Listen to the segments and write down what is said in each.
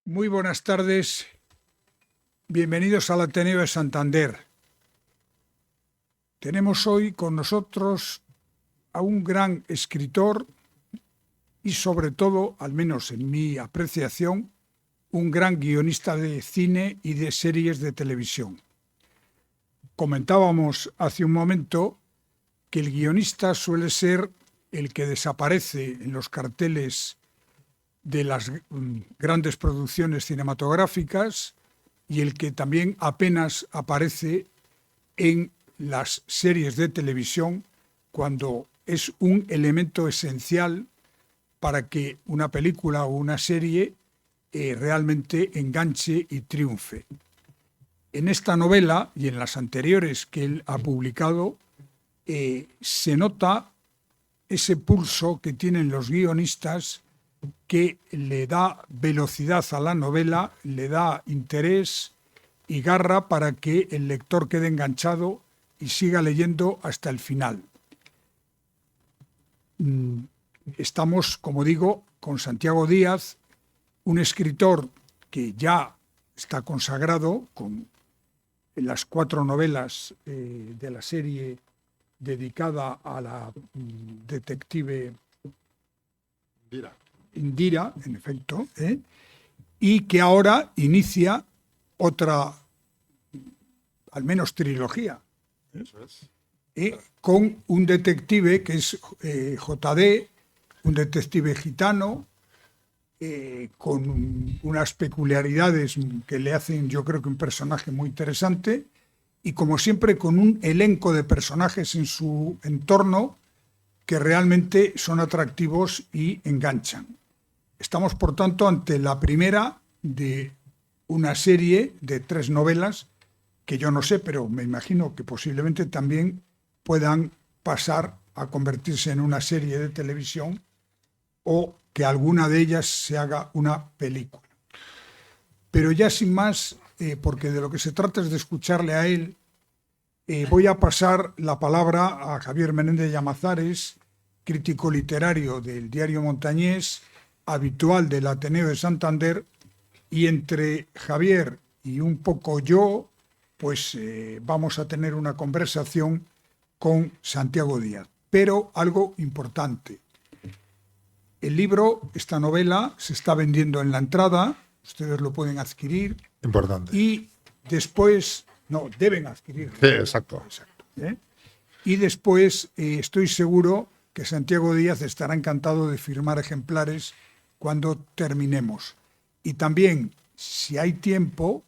Muy buenas tardes, bienvenidos al Ateneo de Santander. Tenemos hoy con nosotros a un gran escritor y sobre todo, al menos en mi apreciación, un gran guionista de cine y de series de televisión. Comentábamos hace un momento que el guionista suele ser el que desaparece en los carteles de las grandes producciones cinematográficas y el que también apenas aparece en las series de televisión cuando es un elemento esencial para que una película o una serie realmente enganche y triunfe. En esta novela y en las anteriores que él ha publicado se nota ese pulso que tienen los guionistas que le da velocidad a la novela, le da interés y garra para que el lector quede enganchado y siga leyendo hasta el final. Estamos, como digo, con Santiago Díaz, un escritor que ya está consagrado con las 4 novelas de la serie dedicada a la detective Indira, en efecto, y que ahora inicia otra, al menos trilogía, con un detective que es J.D., un detective gitano, con unas peculiaridades que le hacen, yo creo que un personaje muy interesante, y como siempre con un elenco de personajes en su entorno que realmente son atractivos y enganchan. Estamos, por tanto, ante la primera de una serie de 3 novelas que yo no sé, pero me imagino que posiblemente también puedan pasar a convertirse en una serie de televisión o que alguna de ellas se haga una película. Pero ya sin más, porque de lo que se trata es de escucharle a él, voy a pasar la palabra a Javier Menéndez Llamazares, crítico literario del Diario Montañés, habitual del Ateneo de Santander, y entre Javier y un poco yo, pues vamos a tener una conversación con Santiago Díaz. Pero algo importante, el libro, esta novela, se está vendiendo en la entrada, ustedes lo pueden adquirir. Importante. Y después, no, deben adquirirlo. Sí, exacto. Y después estoy seguro que Santiago Díaz estará encantado de firmar ejemplares cuando terminemos. Y también, si hay tiempo,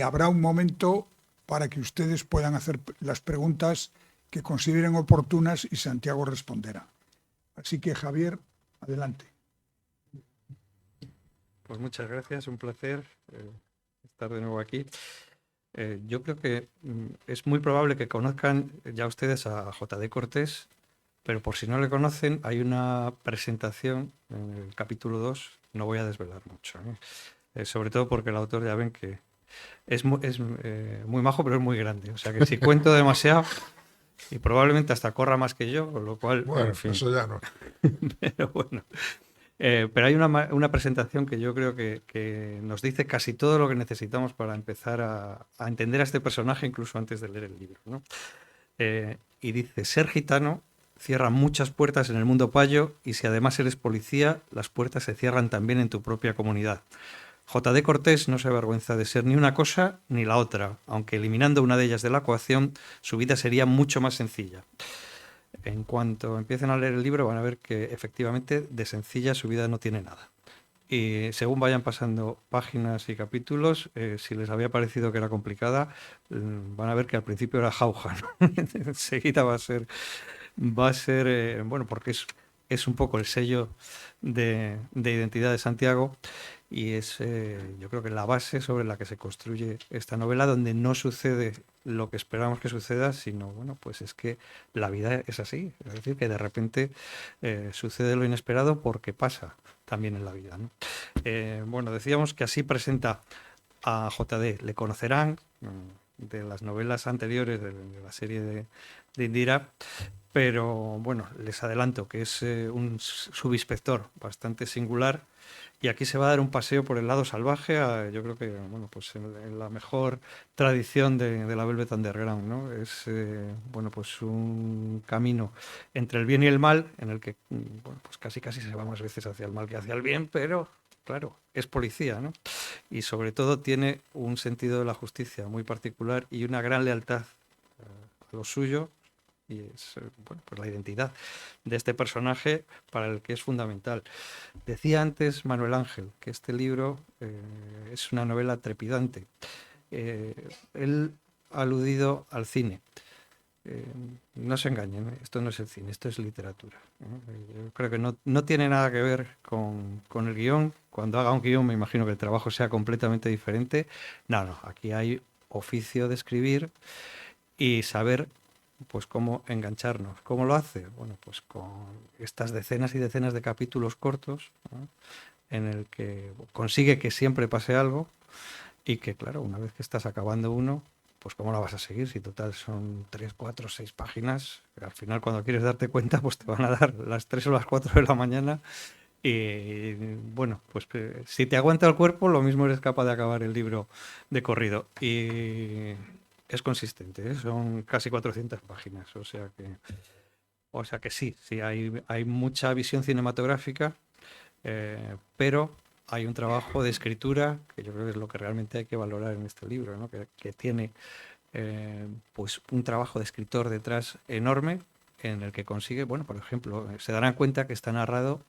habrá un momento para que ustedes puedan hacer las preguntas que consideren oportunas y Santiago responderá. Así que, Javier, adelante. Pues muchas gracias, un placer estar de nuevo aquí. Yo creo que es muy probable que conozcan ya ustedes a J.D. Cortés, pero por si no le conocen, hay una presentación en el capítulo 2, no voy a desvelar mucho, sobre todo porque el autor ya ven que es muy majo, pero es muy grande, o sea que si cuento demasiado, y probablemente hasta corra más que yo, con lo cual, Bueno, en fin. eso ya no. Pero bueno. Pero hay una presentación que yo creo que nos dice casi todo lo que necesitamos para empezar a entender a este personaje, incluso antes de leer el libro, ¿no? Y dice, ser gitano cierra muchas puertas en el mundo payo y si además eres policía, las puertas se cierran también en tu propia comunidad. J.D. Cortés no se avergüenza de ser ni una cosa ni la otra, aunque eliminando una de ellas de la ecuación, su vida sería mucho más sencilla. En cuanto empiecen a leer el libro van a ver que efectivamente de sencilla su vida no tiene nada. Y según vayan pasando páginas y capítulos, si les había parecido que era complicada, van a ver que al principio era jauja, ¿no? Enseguida va a ser bueno, porque es un poco el sello de identidad de Santiago y es yo creo que la base sobre la que se construye esta novela, donde no sucede lo que esperamos que suceda, sino bueno, pues es que la vida es así, es decir, que de repente sucede lo inesperado porque pasa también en la vida, ¿no? Bueno, decíamos que así presenta a J.D. Le conocerán de las novelas anteriores de la serie de Indira, pero bueno, les adelanto que es un subinspector bastante singular Y aquí se va a dar un paseo por el lado salvaje, yo creo que, bueno, pues en la mejor tradición de la Velvet Underground, ¿no? Es, bueno, pues un camino entre el bien y el mal, en el que, bueno, pues casi casi se va más veces hacia el mal que hacia el bien, pero, claro, es policía, ¿no? Y sobre todo tiene un sentido de la justicia muy particular y una gran lealtad a lo suyo, y es, bueno, pues la identidad de este personaje para el que es fundamental. Decía antes Manuel Ángel que este libro es una novela trepidante. Él ha aludido al cine. Eh, no se engañen, esto no es el cine, esto es literatura. Yo creo que no tiene nada que ver con el guión. Cuando haga un guión me imagino que el trabajo sea completamente diferente. No, aquí hay oficio de escribir y saber pues cómo engancharnos. ¿Cómo lo hace? Bueno, pues con estas decenas y decenas de capítulos cortos, ¿no? En el que consigue que siempre pase algo y que, claro, una vez que estás acabando uno, pues cómo la vas a seguir si total son 3 4 6 páginas. Al final cuando quieres darte cuenta, pues te van a dar las 3 o las 4 de la mañana y bueno, pues si te aguanta el cuerpo, lo mismo eres capaz de acabar el libro de corrido. Y es consistente, ¿eh? Son casi 400 páginas, o sea que sí, hay mucha visión cinematográfica, pero hay un trabajo de escritura que yo creo que es lo que realmente hay que valorar en este libro, ¿no? Que tiene pues un trabajo de escritor detrás enorme en el que consigue, bueno, por ejemplo, se darán cuenta que está narrado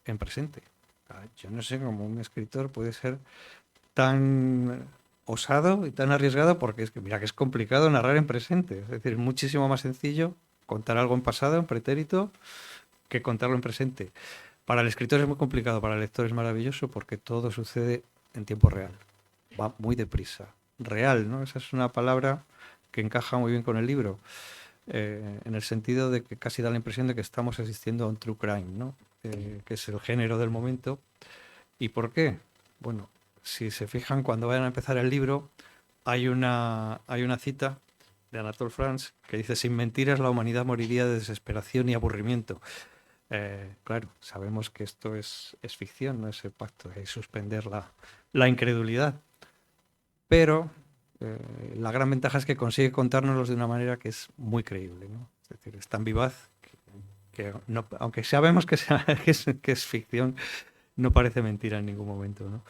en presente. Yo no sé cómo un escritor puede ser tan osado y tan arriesgado porque es que, mira, que es complicado narrar en presente. Es decir, es muchísimo más sencillo contar algo en pasado, en pretérito, que contarlo en presente. Para el escritor es muy complicado, para el lector es maravilloso porque todo sucede en tiempo real. Va muy deprisa. Real, ¿no? Esa es una palabra que encaja muy bien con el libro, en el sentido de que casi da la impresión de que estamos asistiendo a un true crime, ¿no? Que es el género del momento. ¿Y por qué? Bueno, si se fijan, cuando vayan a empezar el libro, hay una cita de Anatole France que dice: sin mentiras la humanidad moriría de desesperación y aburrimiento. Claro, sabemos que esto es ficción, no es el pacto, hay que suspender la incredulidad, pero la gran ventaja es que consigue contárnoslos de una manera que es muy creíble, ¿no? Es decir, es tan vivaz que no, aunque sabemos que es ficción, no parece mentira en ningún momento, ¿no?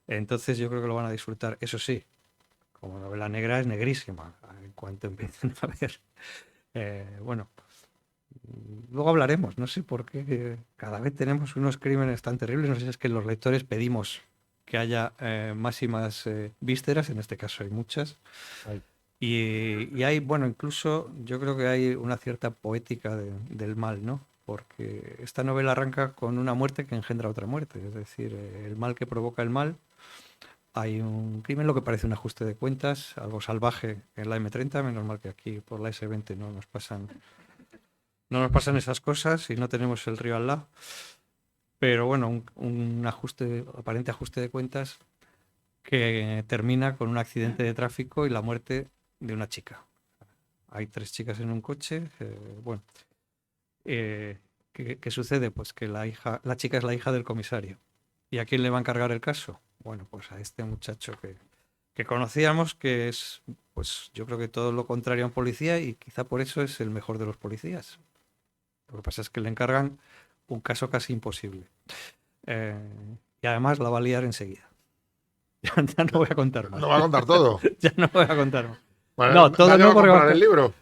Entonces yo creo que lo van a disfrutar. Eso sí, como novela negra es negrísima en cuanto empiecen a ver. Bueno, luego hablaremos, no sé por qué cada vez tenemos unos crímenes tan terribles, no sé si es que los lectores pedimos que haya más y más vísceras, en este caso hay muchas, Ay, y hay, bueno, incluso yo creo que hay una cierta poética del mal, ¿no? Porque esta novela arranca con una muerte que engendra otra muerte, es decir, el mal que provoca el mal. Hay un crimen, lo que parece un ajuste de cuentas, algo salvaje en la M30, menos mal que aquí por la S20 no nos pasan esas cosas y no tenemos el río al lado. Pero bueno, un aparente ajuste de cuentas que termina con un accidente de tráfico y la muerte de una chica. Hay 3 chicas en un coche. Bueno, ¿qué sucede? Pues que la chica es la hija del comisario. ¿Y a quién le va a encargar el caso? Bueno, pues a este muchacho que conocíamos, que es, pues yo creo que todo lo contrario a un policía y quizá por eso es el mejor de los policías. Lo que pasa es que le encargan un caso casi imposible. Eh, y además la va a liar enseguida. Ya no voy a contar más. no va a contar todo. Ya no voy a contar más. Bueno, No, todo ¿nadie va no, a porque comprar el libro?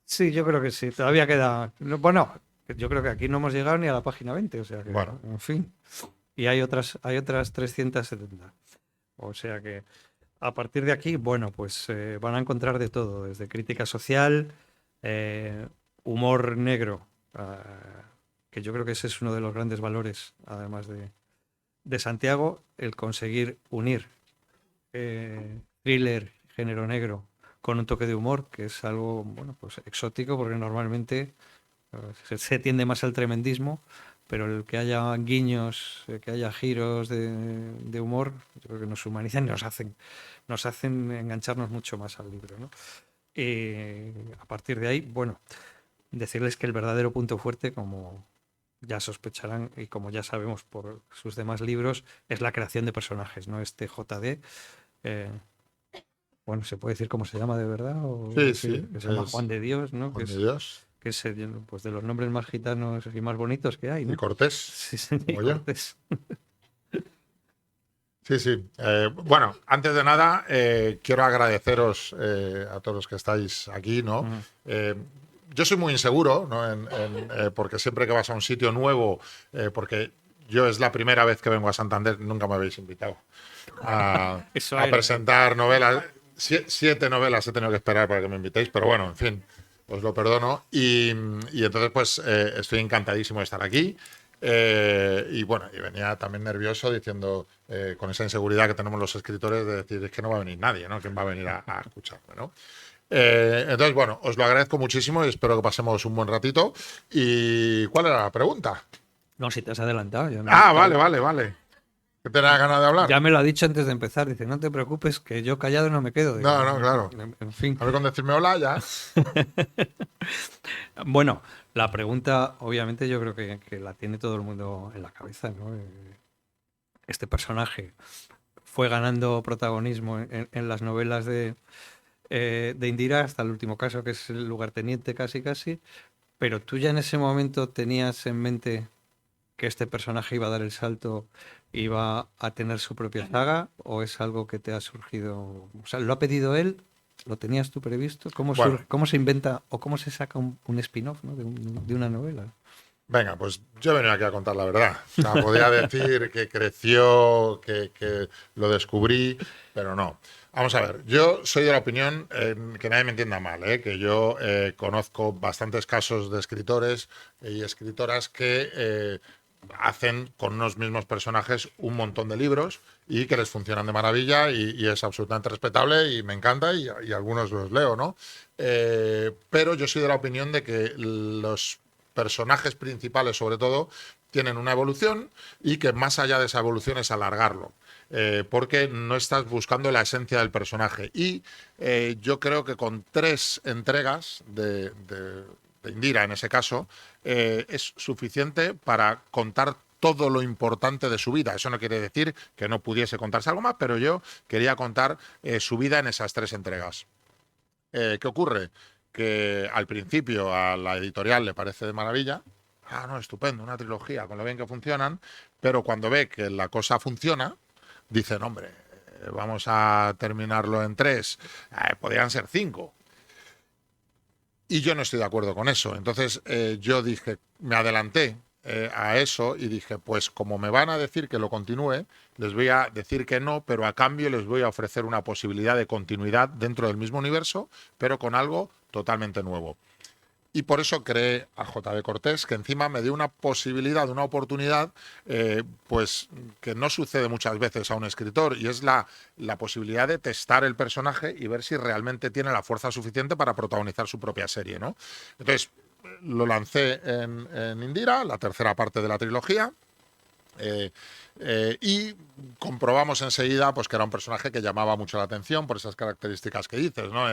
sí, yo creo que sí. Todavía queda. Bueno, yo creo que aquí no hemos llegado ni a la página 20, o sea que, Bueno, en fin. Y hay otras 370. O sea que a partir de aquí, bueno, pues van a encontrar de todo, desde crítica social, eh, humor negro, que yo creo que ese es uno de los grandes valores, además de Santiago, el conseguir unir thriller, género negro, con un toque de humor, que es algo, bueno, pues exótico, porque normalmente se tiende más al tremendismo, pero el que haya guiños, que haya giros de humor, yo creo que nos humanizan y nos hacen engancharnos mucho más al libro, ¿no? Y a partir de ahí, bueno, decirles que el verdadero punto fuerte, como ya sospecharán, y como ya sabemos por sus demás libros, es la creación de personajes, ¿no? Este JD, eh, bueno, ¿se puede decir cómo se llama de verdad? Sí, Sí, sí, que se llama Juan es de Dios, ¿no? Juan de Dios Que es pues de los nombres más gitanos y más bonitos que hay, y ¿no? Cortés, Sí, sí, y como yo. Cortés. Sí, sí. Bueno, antes de nada, quiero agradeceros a todos los que estáis aquí, ¿no? Ujú. Yo soy muy inseguro, ¿no? Porque siempre que vas a un sitio nuevo, porque yo es la primera vez que vengo a Santander, nunca me habéis invitado Eso a era, presentar novelas. 7 novelas he tenido que esperar para que me invitéis, pero bueno, en fin, os lo perdono. Y entonces, pues, estoy encantadísimo de estar aquí. Y bueno, y venía también nervioso diciendo, con esa inseguridad que tenemos los escritores, de decir, es que no va a venir nadie, ¿no? ¿Quién va a venir a escucharme, ¿no? Entonces, bueno, os lo agradezco muchísimo y espero que pasemos un buen ratito. ¿Y cuál era la pregunta? No, si te has adelantado. Ah, vale, vale, vale. ¿Que tenés ganas de hablar? Ya me lo ha dicho antes de empezar. Dice, no te preocupes, que yo callado no me quedo. Digo, No, no, claro. en fin. A ver, con decirme hola ya. Bueno, la pregunta, obviamente, yo creo que la tiene todo el mundo en la cabeza, ¿no? Este personaje fue ganando protagonismo en las novelas de Indira, hasta el último caso, que es el lugarteniente casi casi, pero tú ya en ese momento tenías en mente que este personaje iba a dar el salto, iba a tener su propia saga, o es algo que te ha surgido, o sea, ¿lo ha pedido él? ¿Lo tenías tú previsto? ¿Cómo Bueno, surge, cómo se inventa o cómo se saca un spin-off, ¿no? De una novela? venga, pues yo he venido aquí a contar la verdad. O sea, podía decir que creció, que lo descubrí, pero no. Vamos a ver, yo soy de la opinión, que nadie me entienda mal, que yo conozco bastantes casos de escritores y escritoras que hacen con unos mismos personajes un montón de libros y que les funcionan de maravilla y es absolutamente respetable y me encanta y algunos los leo, ¿no? Pero yo soy de la opinión de que los personajes principales, sobre todo, tienen una evolución y que más allá de esa evolución es alargarlo. Porque no estás buscando la esencia del personaje. Y yo creo que con 3 entregas de Indira, en ese caso, es suficiente para contar todo lo importante de su vida. Eso no quiere decir que no pudiese contarse algo más, pero yo quería contar su vida en esas 3 entregas. ¿Qué ocurre? Que al principio a la editorial le parece de maravilla. Ah, no, estupendo, una trilogía, con lo bien que funcionan, pero cuando ve que la cosa funciona, dicen, hombre, vamos a terminarlo en 3, podrían ser 5. Y yo no estoy de acuerdo con eso. Entonces yo dije, me adelanté a eso y dije, pues como me van a decir que lo continúe, les voy a decir que no, pero a cambio les voy a ofrecer una posibilidad de continuidad dentro del mismo universo, pero con algo totalmente nuevo. Y por eso creé a J.B. Cortés, que encima me dio una posibilidad, una oportunidad, pues que no sucede muchas veces a un escritor, y es la posibilidad de testar el personaje y ver si realmente tiene la fuerza suficiente para protagonizar su propia serie, ¿no? Entonces, lo lancé en Indira, la tercera parte de la trilogía. Y comprobamos enseguida pues, que era un personaje que llamaba mucho la atención por esas características que dices, ¿no?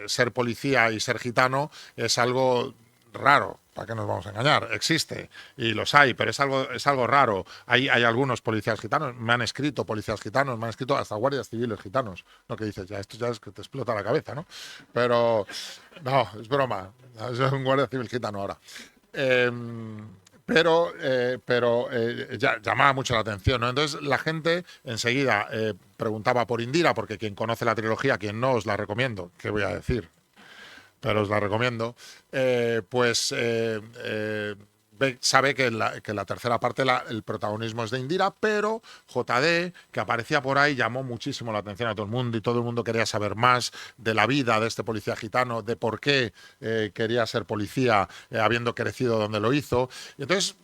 Ser policía y ser gitano es algo raro, ¿para qué nos vamos a engañar? Existe y los hay, pero es algo raro. Hay algunos policías gitanos, me han escrito policías gitanos, me han escrito hasta guardias civiles gitanos, ¿no? Que dices, ya esto ya es que te explota la cabeza, ¿no? Pero no, es broma, es un guardia civil gitano ahora. Eh, pero ya, llamaba mucho la atención, ¿no? Entonces la gente enseguida preguntaba por Indira, porque quien conoce la trilogía, quien no, os la recomiendo, ¿qué voy a decir? Pero os la recomiendo, sabe que la tercera parte el protagonismo es de Indira, pero JD, que aparecía por ahí, llamó muchísimo la atención a todo el mundo y todo el mundo quería saber más de la vida de este policía gitano, de por qué quería ser policía habiendo crecido donde lo hizo. Y entonces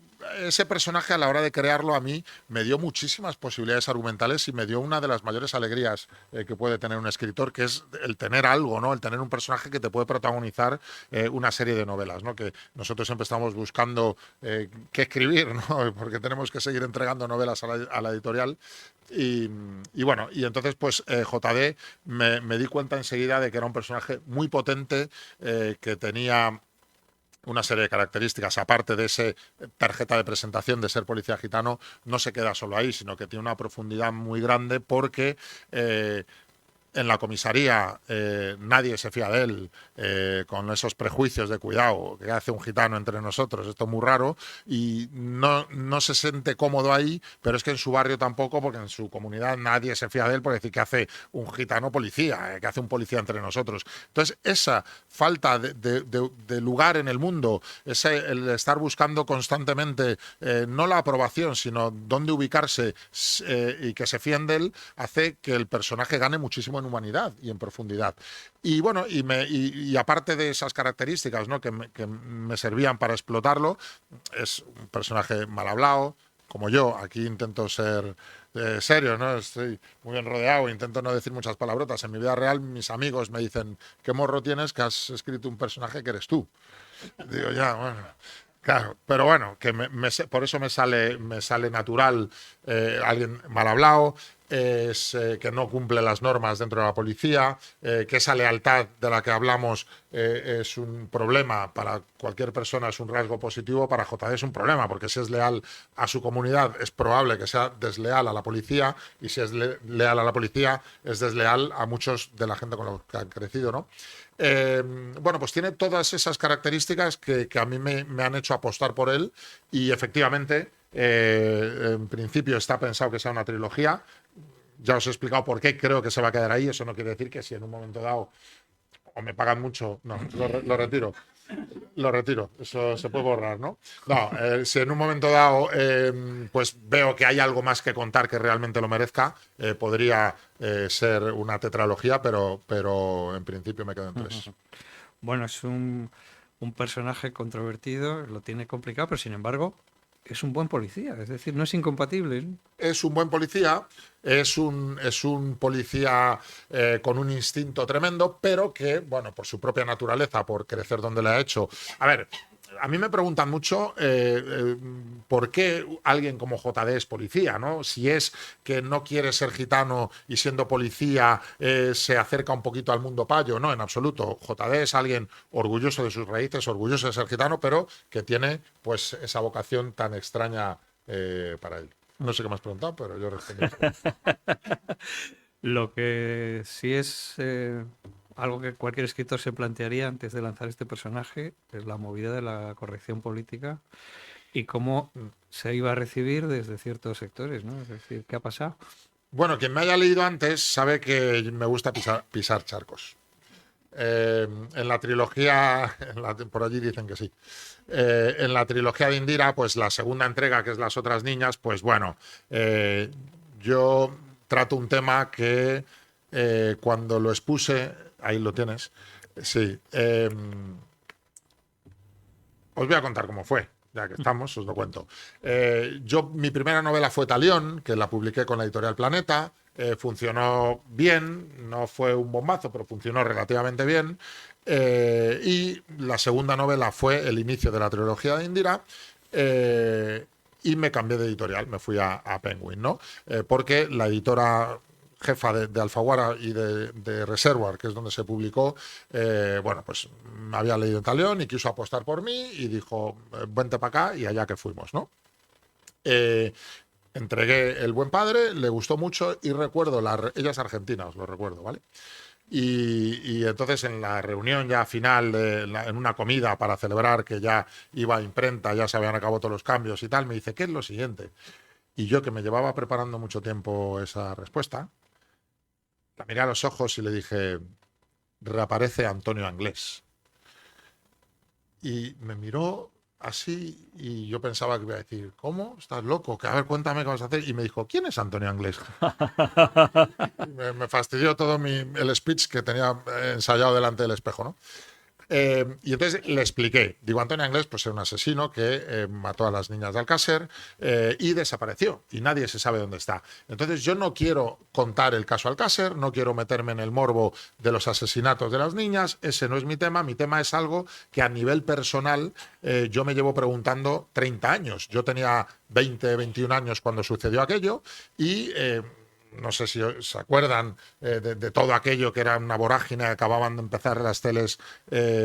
ese personaje a la hora de crearlo a mí me dio muchísimas posibilidades argumentales y me dio una de las mayores alegrías que puede tener un escritor, que es el tener algo, ¿no? El tener un personaje que te puede protagonizar una serie de novelas, ¿no? Que nosotros siempre estamos buscando qué escribir, ¿no? Porque tenemos que seguir entregando novelas a la editorial. Y bueno, y entonces pues JD me di cuenta enseguida de que era un personaje muy potente, que tenía una serie de características, aparte de esa tarjeta de presentación de ser policía gitano, no se queda solo ahí, sino que tiene una profundidad muy grande porque en la comisaría nadie se fía de él, con esos prejuicios de cuidado, que hace un gitano entre nosotros, esto es muy raro, y no se siente cómodo ahí, pero es que en su barrio tampoco, porque en su comunidad nadie se fía de él, porque decir que hace un gitano policía, que hace un policía entre nosotros. Entonces, esa falta de lugar en el mundo, el estar buscando constantemente no la aprobación, sino dónde ubicarse y que se fíen de él, hace que el personaje gane muchísimo en humanidad y en profundidad. Y bueno, y aparte de esas características, ¿no?, que me servían para explotarlo, es un personaje mal hablado, como yo. Aquí intento ser serio, ¿no? Estoy muy bien rodeado, intento no decir muchas palabrotas. En mi vida real, mis amigos me dicen: ¿qué morro tienes que has escrito un personaje que eres tú? Digo, ya, bueno. Claro, pero bueno, que por eso me sale natural alguien mal hablado, que no cumple las normas dentro de la policía, que esa lealtad de la que hablamos es un problema para cualquier persona, es un rasgo positivo, para JD es un problema, porque si es leal a su comunidad es probable que sea desleal a la policía, y si es leal a la policía es desleal a muchos de la gente con la que han crecido, ¿no? Bueno, pues tiene todas esas características que a mí me han hecho apostar por él, y efectivamente, en principio está pensado que sea una trilogía. Ya os he explicado por qué creo que se va a quedar ahí. Eso no quiere decir que si en un momento dado o me pagan mucho, no, lo retiro. Lo retiro, eso se puede borrar, ¿no? No, si en un momento dado pues veo que hay algo más que contar que realmente lo merezca, podría ser una tetralogía, pero en principio me quedo en 3. Bueno, es un personaje controvertido, lo tiene complicado, pero sin embargo es un buen policía, es decir, no es incompatible, ¿no? Es un buen policía, es un policía con un instinto tremendo, pero que, bueno, por su propia naturaleza, por crecer donde le ha hecho. A ver, a mí me preguntan mucho por qué alguien como JD es policía, ¿no? Si es que no quiere ser gitano y siendo policía se acerca un poquito al mundo payo. No, en absoluto. JD es alguien orgulloso de sus raíces, orgulloso de ser gitano, pero que tiene pues esa vocación tan extraña para él. No sé qué me has preguntado, pero yo respondo. Lo que sí es algo que cualquier escritor se plantearía antes de lanzar este personaje es la movida de la corrección política y cómo se iba a recibir desde ciertos sectores, ¿no? Es decir, ¿qué ha pasado? Bueno, quien me haya leído antes sabe que me gusta pisar charcos. En la trilogía, por allí dicen que sí. En la trilogía de Indira, pues la segunda entrega, que es Las otras niñas, pues bueno, yo trato un tema que cuando lo expuse, ahí lo tienes, sí, os voy a contar cómo fue. Ya que estamos, os lo cuento. Mi primera novela fue Talión, que la publiqué con la editorial Planeta. Funcionó bien, no fue un bombazo, pero funcionó relativamente bien. Y la segunda novela fue el inicio de la trilogía de Indira. Y me cambié de editorial, me fui a Penguin, ¿no? Porque la editora jefa de Alfaguara y de Reservoir, que es donde se publicó, bueno, pues me había leído en Talión y quiso apostar por mí y dijo, vente para acá, y allá que fuimos, ¿no? Entregué El buen padre, le gustó mucho, y recuerdo, ella es argentina, os lo recuerdo, ¿vale? Y entonces en la reunión ya final, en una comida para celebrar que ya iba a imprenta, ya se habían acabado todos los cambios y tal, me dice, ¿qué es lo siguiente? Y yo, que me llevaba preparando mucho tiempo esa respuesta, la miré a los ojos y le dije, reaparece Antonio Anglés. Y me miró así y yo pensaba que iba a decir, ¿cómo? ¿Estás loco? Que a ver, cuéntame qué vas a hacer. Y me dijo, ¿quién es Antonio Anglés? Me fastidió todo el speech que tenía ensayado delante del espejo, ¿no? Y entonces le expliqué. Digo, Antonio Anglés pues era un asesino que mató a las niñas de Alcácer y desapareció. Y nadie se sabe dónde está. Entonces yo no quiero contar el caso Alcácer, no quiero meterme en el morbo de los asesinatos de las niñas. Ese no es mi tema. Mi tema es algo que a nivel personal yo me llevo preguntando 30 años. Yo tenía 20, 21 años cuando sucedió aquello y no sé si se acuerdan de todo aquello que era una vorágine, acababan de empezar las teles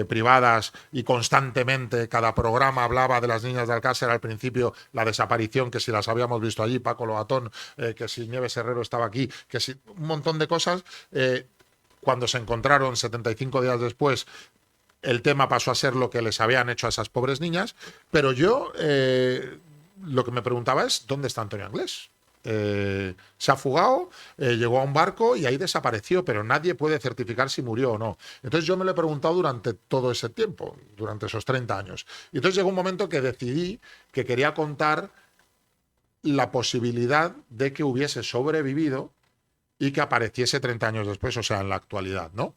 privadas y constantemente cada programa hablaba de las niñas de Alcácer, al principio la desaparición, que si las habíamos visto allí, Paco Lobatón, que si Nieves Herrero estaba aquí, que si un montón de cosas. Cuando se encontraron 75 días después, el tema pasó a ser lo que les habían hecho a esas pobres niñas, pero yo lo que me preguntaba es, ¿dónde está Antonio Anglés? Se ha fugado, llegó a un barco y ahí desapareció, pero nadie puede certificar si murió o no. Entonces yo me lo he preguntado durante todo ese tiempo, durante esos 30 años. Y entonces llegó un momento que decidí que quería contar la posibilidad de que hubiese sobrevivido y que apareciese 30 años después, o sea, en la actualidad, ¿no?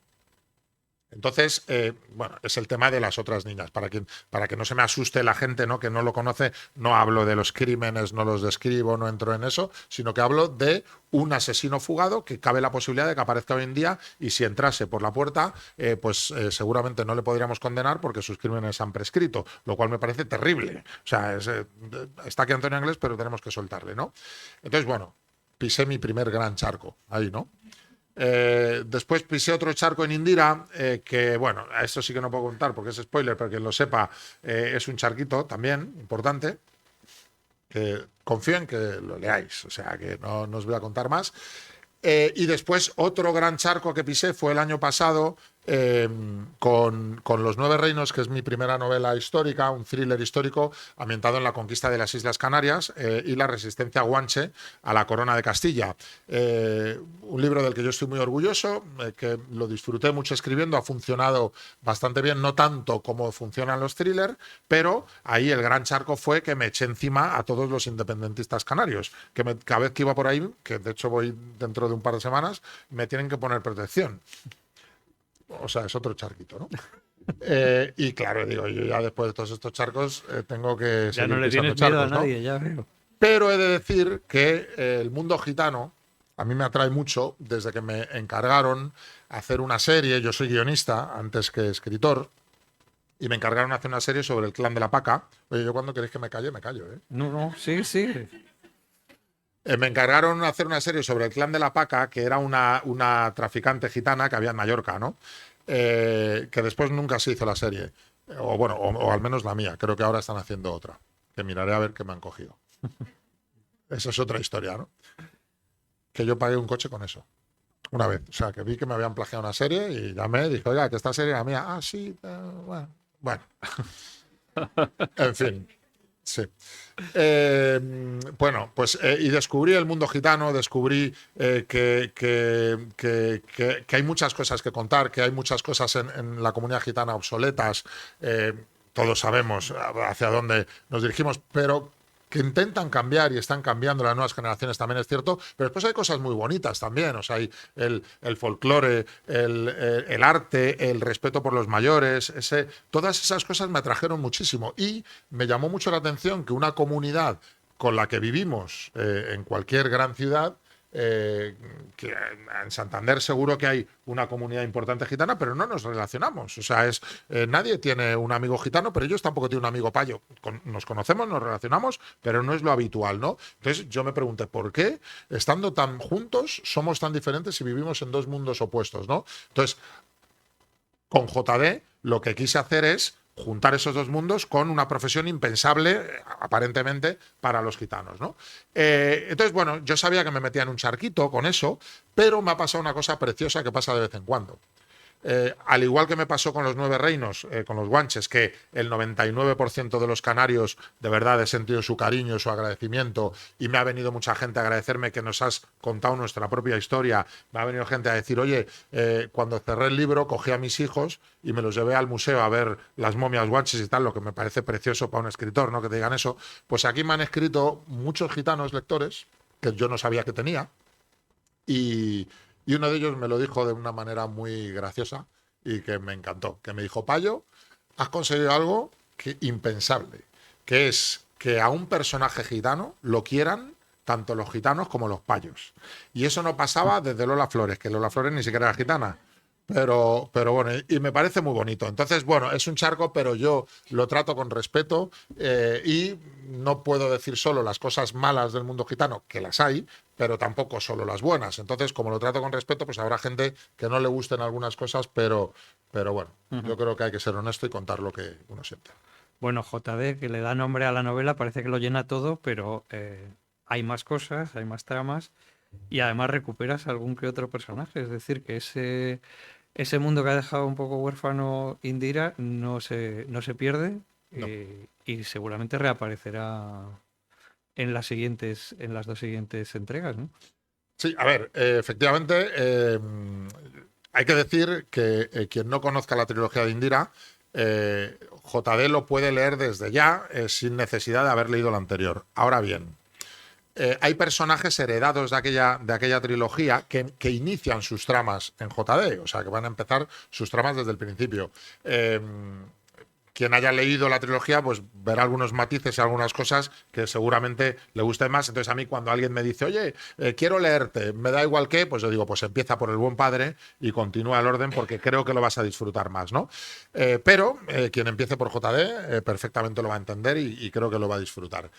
Entonces, bueno, es el tema de las otras niñas. Para que no se me asuste la gente, ¿no?, que no lo conoce, no hablo de los crímenes, no los describo, no entro en eso, sino que hablo de un asesino fugado que cabe la posibilidad de que aparezca hoy en día y si entrase por la puerta, seguramente no le podríamos condenar porque sus crímenes han prescrito, lo cual me parece terrible. O sea, está aquí Antonio Anglés, pero tenemos que soltarle, ¿no? Entonces, bueno, pisé mi primer gran charco ahí, ¿no? Después pisé otro charco en Indira, que bueno, a esto sí que no puedo contar porque es spoiler, pero quien lo sepa, es un charquito también importante, que confío en que lo leáis, o sea que no os voy a contar más. Y después otro gran charco que pisé fue el año pasado con Los Nueve Reinos, que es mi primera novela histórica, un thriller histórico ambientado en la conquista de las Islas Canarias y la resistencia guanche a la corona de Castilla. Un libro del que yo estoy muy orgulloso, que lo disfruté mucho escribiendo, ha funcionado bastante bien, no tanto como funcionan los thrillers, pero ahí el gran charco fue que me eché encima a todos los independentistas canarios, que cada vez que iba por ahí, que de hecho voy dentro de un par de semanas, me tienen que poner protección. O sea, es otro charquito, ¿no? Y claro, digo, yo ya después de todos estos charcos tengo que Ya seguir no le pisando tienes miedo charcos, a nadie, ¿no? ya veo. Pero he de decir que el mundo gitano a mí me atrae mucho desde que me encargaron hacer una serie. Yo soy guionista antes que escritor. Y me encargaron hacer una serie sobre el clan de la Paca. Oye, yo cuando queréis que me callo, ¿eh? No, sí, sí. Me encargaron hacer una serie sobre el clan de la Paca, que era una traficante gitana que había en Mallorca, ¿no? Que después nunca se hizo la serie. O bueno, o al menos la mía. Creo que ahora están haciendo otra. Que miraré a ver qué me han cogido. Esa es otra historia, ¿no? Que yo pagué un coche con eso. Una vez. O sea, que vi que me habían plagiado una serie y llamé y dije, oiga, que esta serie era mía. Ah, sí, bueno. Bueno. En fin. Sí. Bueno, pues y descubrí el mundo gitano, descubrí que hay muchas cosas que contar, que hay muchas cosas en la comunidad gitana obsoletas. Todos sabemos hacia dónde nos dirigimos, pero que intentan cambiar y están cambiando las nuevas generaciones, también es cierto, pero después hay cosas muy bonitas también, o sea, hay el folclore, el arte, el respeto por los mayores, todas esas cosas me atrajeron muchísimo y me llamó mucho la atención que una comunidad con la que vivimos en cualquier gran ciudad, que en Santander seguro que hay una comunidad importante gitana, pero no nos relacionamos. O sea, nadie tiene un amigo gitano, pero ellos tampoco tienen un amigo payo. Nos conocemos, nos relacionamos, pero no es lo habitual, ¿no? Entonces yo me pregunté, ¿por qué, estando tan juntos, somos tan diferentes y vivimos en dos mundos opuestos, ¿no? Entonces, con JD lo que quise hacer es juntar esos dos mundos con una profesión impensable, aparentemente, para los gitanos, ¿no? Entonces, bueno, yo sabía que me metía en un charquito con eso, pero me ha pasado una cosa preciosa que pasa de vez en cuando. Al igual que me pasó con Los Nueve Reinos, con los guanches, que el 99% de los canarios de verdad he sentido su cariño, su agradecimiento, y me ha venido mucha gente a agradecerme que nos has contado nuestra propia historia. Me ha venido gente a decir, oye, cuando cerré el libro cogí a mis hijos y me los llevé al museo a ver las momias guanches y tal, lo que me parece precioso para un escritor, ¿no?, que te digan eso. Pues aquí me han escrito muchos gitanos lectores que yo no sabía que tenía, y uno de ellos me lo dijo de una manera muy graciosa y que me encantó. Que me dijo, Payo, has conseguido algo impensable, que es que a un personaje gitano lo quieran tanto los gitanos como los payos. Y eso no pasaba desde Lola Flores, que Lola Flores ni siquiera era gitana. pero bueno, y me parece muy bonito. Entonces, bueno, es un charco, pero yo lo trato con respeto y no puedo decir solo las cosas malas del mundo gitano, que las hay, pero tampoco solo las buenas. Entonces, como lo trato con respeto, pues habrá gente que no le gusten algunas cosas, pero bueno, yo creo que hay que ser honesto y contar lo que uno siente. Bueno, JD, que le da nombre a la novela, parece que lo llena todo, pero hay más cosas, hay más tramas y además recuperas algún que otro personaje. Es decir, que ese mundo que ha dejado un poco huérfano Indira no se pierde No. y seguramente reaparecerá en las dos siguientes entregas, ¿no? Sí, a ver, efectivamente, hay que decir que quien no conozca la trilogía de Indira, JD lo puede leer desde ya, sin necesidad de haber leído la anterior. Ahora bien, hay personajes heredados de aquella trilogía que inician sus tramas en JD, o sea, que van a empezar sus tramas desde el principio. Quien haya leído la trilogía, pues verá algunos matices y algunas cosas que seguramente le gusten más. Entonces, a mí, cuando alguien me dice, oye, quiero leerte, me da igual qué, pues yo digo, pues empieza por El buen padre y continúa el orden porque creo que lo vas a disfrutar más, ¿no? Pero quien empiece por JD perfectamente lo va a entender y creo que lo va a disfrutar.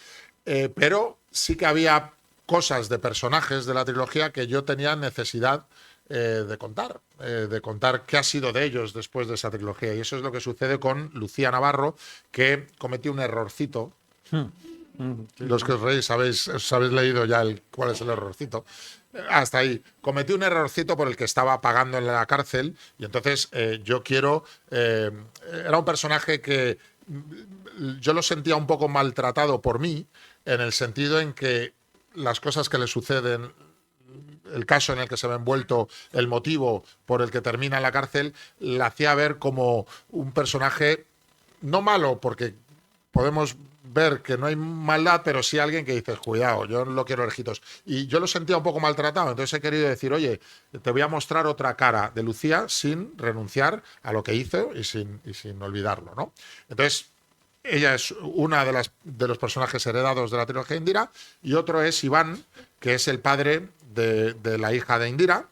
Pero sí que había cosas de personajes de la trilogía que yo tenía necesidad de contar qué ha sido de ellos después de esa trilogía. Y eso es lo que sucede con Lucía Navarro, que cometió un errorcito. Sí, Los que os reís sabéis leído ya cuál es el errorcito. Hasta ahí. Cometió un errorcito por el que estaba pagando en la cárcel y entonces yo quiero... era un personaje que yo lo sentía un poco maltratado por mí, en el sentido en que las cosas que le suceden, el caso en el que se ve envuelto, el motivo por el que termina en la cárcel, la hacía ver como un personaje no malo, porque podemos ver que no hay maldad, pero sí alguien que dices, cuidado, yo no lo quiero lejitos. Y yo lo sentía un poco maltratado, entonces he querido decir, oye, te voy a mostrar otra cara de Lucía sin renunciar a lo que hizo y sin olvidarlo, ¿no? Entonces, ella es una de los personajes heredados de la trilogía de Indira, y otro es Iván, que es el padre de la hija de Indira.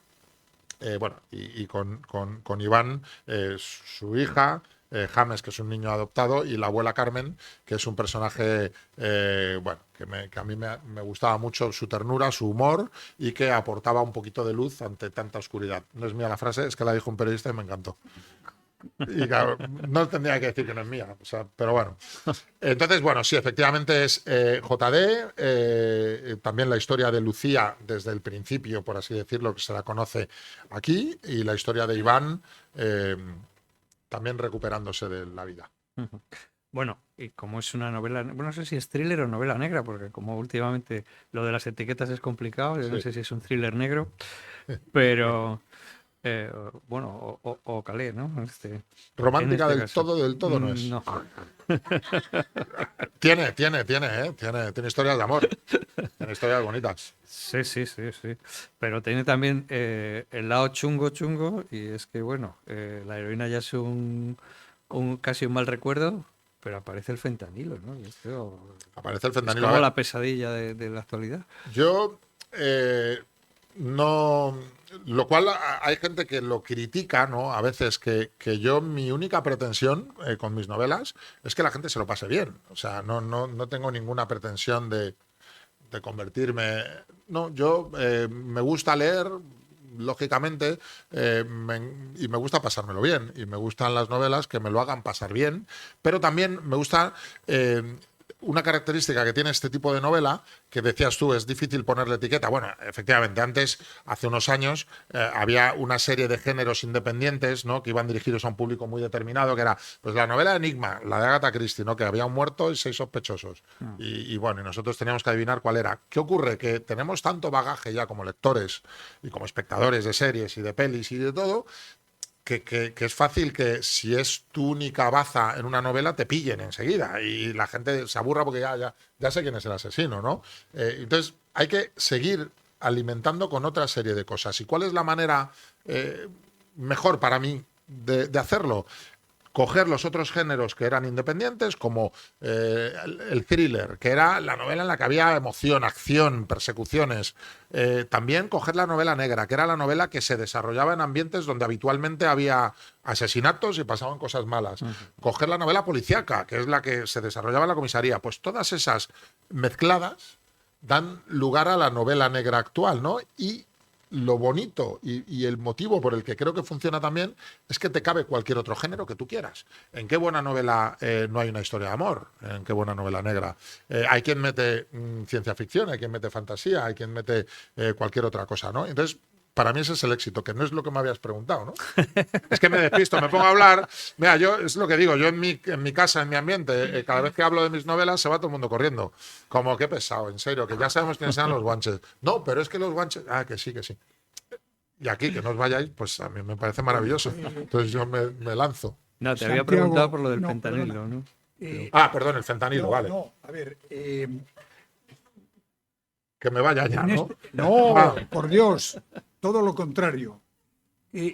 Bueno, y con Iván, su hija, James, que es un niño adoptado, y la abuela Carmen, que es un personaje bueno, que a mí me gustaba mucho su ternura, su humor, y que aportaba un poquito de luz ante tanta oscuridad. No es mía la frase, es que la dijo un periodista y me encantó. Y claro, no tendría que decir que no es mía, o sea, pero bueno. Entonces, bueno, sí, efectivamente es JD, también la historia de Lucía desde el principio, por así decirlo, que se la conoce aquí, y la historia de Iván también recuperándose de la vida. Bueno, y como es una novela, bueno, no sé si es thriller o novela negra, porque como últimamente lo de las etiquetas es complicado, yo no Sí. sé si es un thriller negro, pero bueno, o calé, ¿no? En Romántica este caso. del todo no es. No. Tiene historias de amor, tiene historias bonitas. Sí, sí, sí, sí. Pero tiene también el lado chungo, chungo, y es que, bueno, la heroína ya es casi un mal recuerdo, pero aparece el fentanilo, ¿no? Y esto Aparece el es fentanilo. A como ver, la pesadilla de la actualidad. yo no. Lo cual hay gente que lo critica, ¿no? A veces que yo, mi única pretensión con mis novelas es que la gente se lo pase bien. O sea, no tengo ninguna pretensión de convertirme. No, yo me gusta leer, lógicamente, y me gusta pasármelo bien. Y me gustan las novelas que me lo hagan pasar bien, pero también me gusta. Una característica que tiene este tipo de novela, que decías tú, es difícil ponerle etiqueta. Bueno, efectivamente, antes, hace unos años, había una serie de géneros independientes, ¿no? Que iban dirigidos a un público muy determinado, que era pues la novela Enigma, la de Agatha Christie, ¿no? Que había un muerto y 6 sospechosos. Y bueno, y nosotros teníamos que adivinar cuál era. ¿Qué ocurre? Que tenemos tanto bagaje ya como lectores y como espectadores de series y de pelis y de todo, que es fácil que si es tu única baza en una novela te pillen enseguida y la gente se aburra porque ya sé quién es el asesino, ¿no? Entonces hay que seguir alimentando con otra serie de cosas. ¿Y cuál es la manera mejor para mí de hacerlo? coger los otros géneros que eran independientes, como el thriller, que era la novela en la que había emoción, acción, persecuciones. También coger la novela negra, que era la novela que se desarrollaba en ambientes donde habitualmente había asesinatos y pasaban cosas malas. Coger la novela policíaca, que es la que se desarrollaba en la comisaría. Pues todas esas mezcladas dan lugar a la novela negra actual, ¿no? Y lo bonito y el motivo por el que creo que funciona también es que te cabe cualquier otro género que tú quieras. ¿En qué buena novela no hay una historia de amor? ¿En qué buena novela negra? Hay quien mete ciencia ficción, hay quien mete fantasía, hay quien mete cualquier otra cosa, ¿no? Entonces, para mí ese es el éxito, que no es lo que me habías preguntado, ¿no? Es que me despisto, me pongo a hablar. Mira, yo es lo que digo, yo en mi casa, en mi ambiente, cada vez que hablo de mis novelas se va todo el mundo corriendo. Como qué pesado, en serio, que ya sabemos quiénes sean los guanches. No, pero es que los guanches... Ah, que sí, que sí. Y aquí, que no os vayáis, pues a mí me parece maravilloso. Entonces yo me lanzo. No, te Santiago, había preguntado por lo del no, fentanilo, perdona. ¿no? Perdón, el fentanilo, No, vale. no, a ver, Que me vaya ya, ¿no? no, por Dios, todo lo contrario.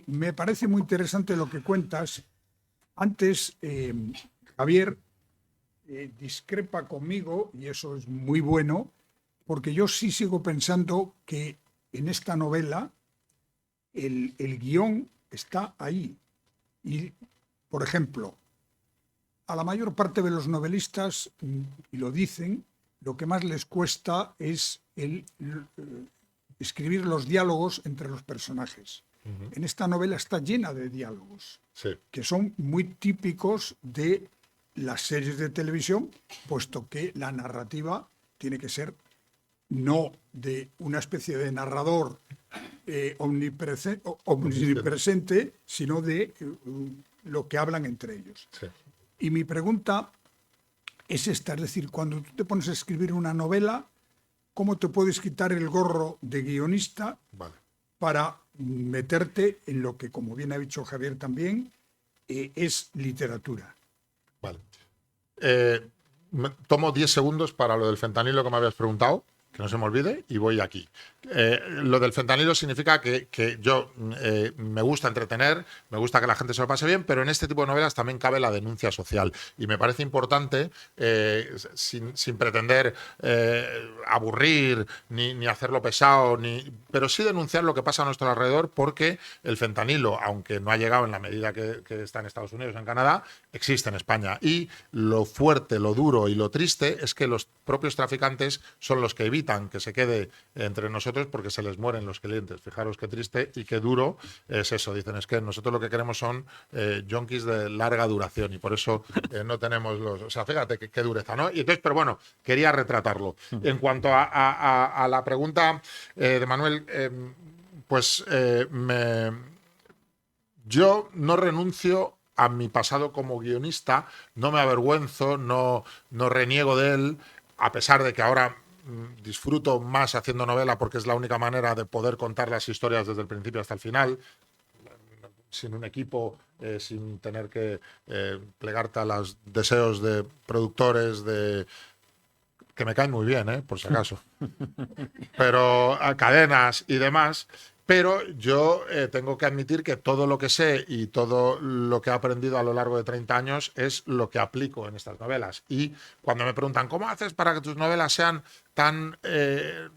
Me parece muy interesante lo que cuentas. Antes, Javier discrepa conmigo, y eso es muy bueno, porque yo sí sigo pensando que en esta novela el guión está ahí. Y, por ejemplo, a la mayor parte de los novelistas, y lo dicen, lo que más les cuesta es escribir los diálogos entre los personajes. En esta novela está llena de diálogos, Sí. que son muy típicos de las series de televisión, puesto que la narrativa tiene que ser no de una especie de narrador omnipresente, sino de lo que hablan entre ellos. Sí. Y mi pregunta es esta, es decir, cuando tú te pones a escribir una novela, ¿cómo te puedes quitar el gorro de guionista Vale. para meterte en lo que, como bien ha dicho Javier también, es literatura? Vale. Tomo 10 segundos para lo del fentanilo que me habías preguntado, que no se me olvide, y voy aquí. Lo del fentanilo significa que yo me gusta entretener, me gusta que la gente se lo pase bien, pero en este tipo de novelas también cabe la denuncia social. Y me parece importante, sin pretender aburrir, ni hacerlo pesado, pero sí denunciar lo que pasa a nuestro alrededor, porque el fentanilo, aunque no ha llegado en la medida que está en Estados Unidos o en Canadá, existe en España. Y lo fuerte, lo duro y lo triste es que los propios traficantes son los que evitan que se quede entre nosotros porque se les mueren los clientes. Fijaros qué triste y qué duro es eso. Dicen, es que nosotros lo que queremos son yonkis de larga duración y por eso no tenemos los... O sea, fíjate qué dureza, ¿no? Y entonces, pero bueno, quería retratarlo. En cuanto a la pregunta de Manuel, yo no renuncio a mi pasado como guionista, no me avergüenzo, no reniego de él, a pesar de que ahora disfruto más haciendo novela porque es la única manera de poder contar las historias desde el principio hasta el final, sin un equipo, sin tener que plegarte a los deseos de productores, que me caen muy bien, por si acaso, pero a cadenas y demás. Pero yo tengo que admitir que todo lo que sé y todo lo que he aprendido a lo largo de 30 años es lo que aplico en estas novelas. Y cuando me preguntan, ¿cómo haces para que tus novelas sean tan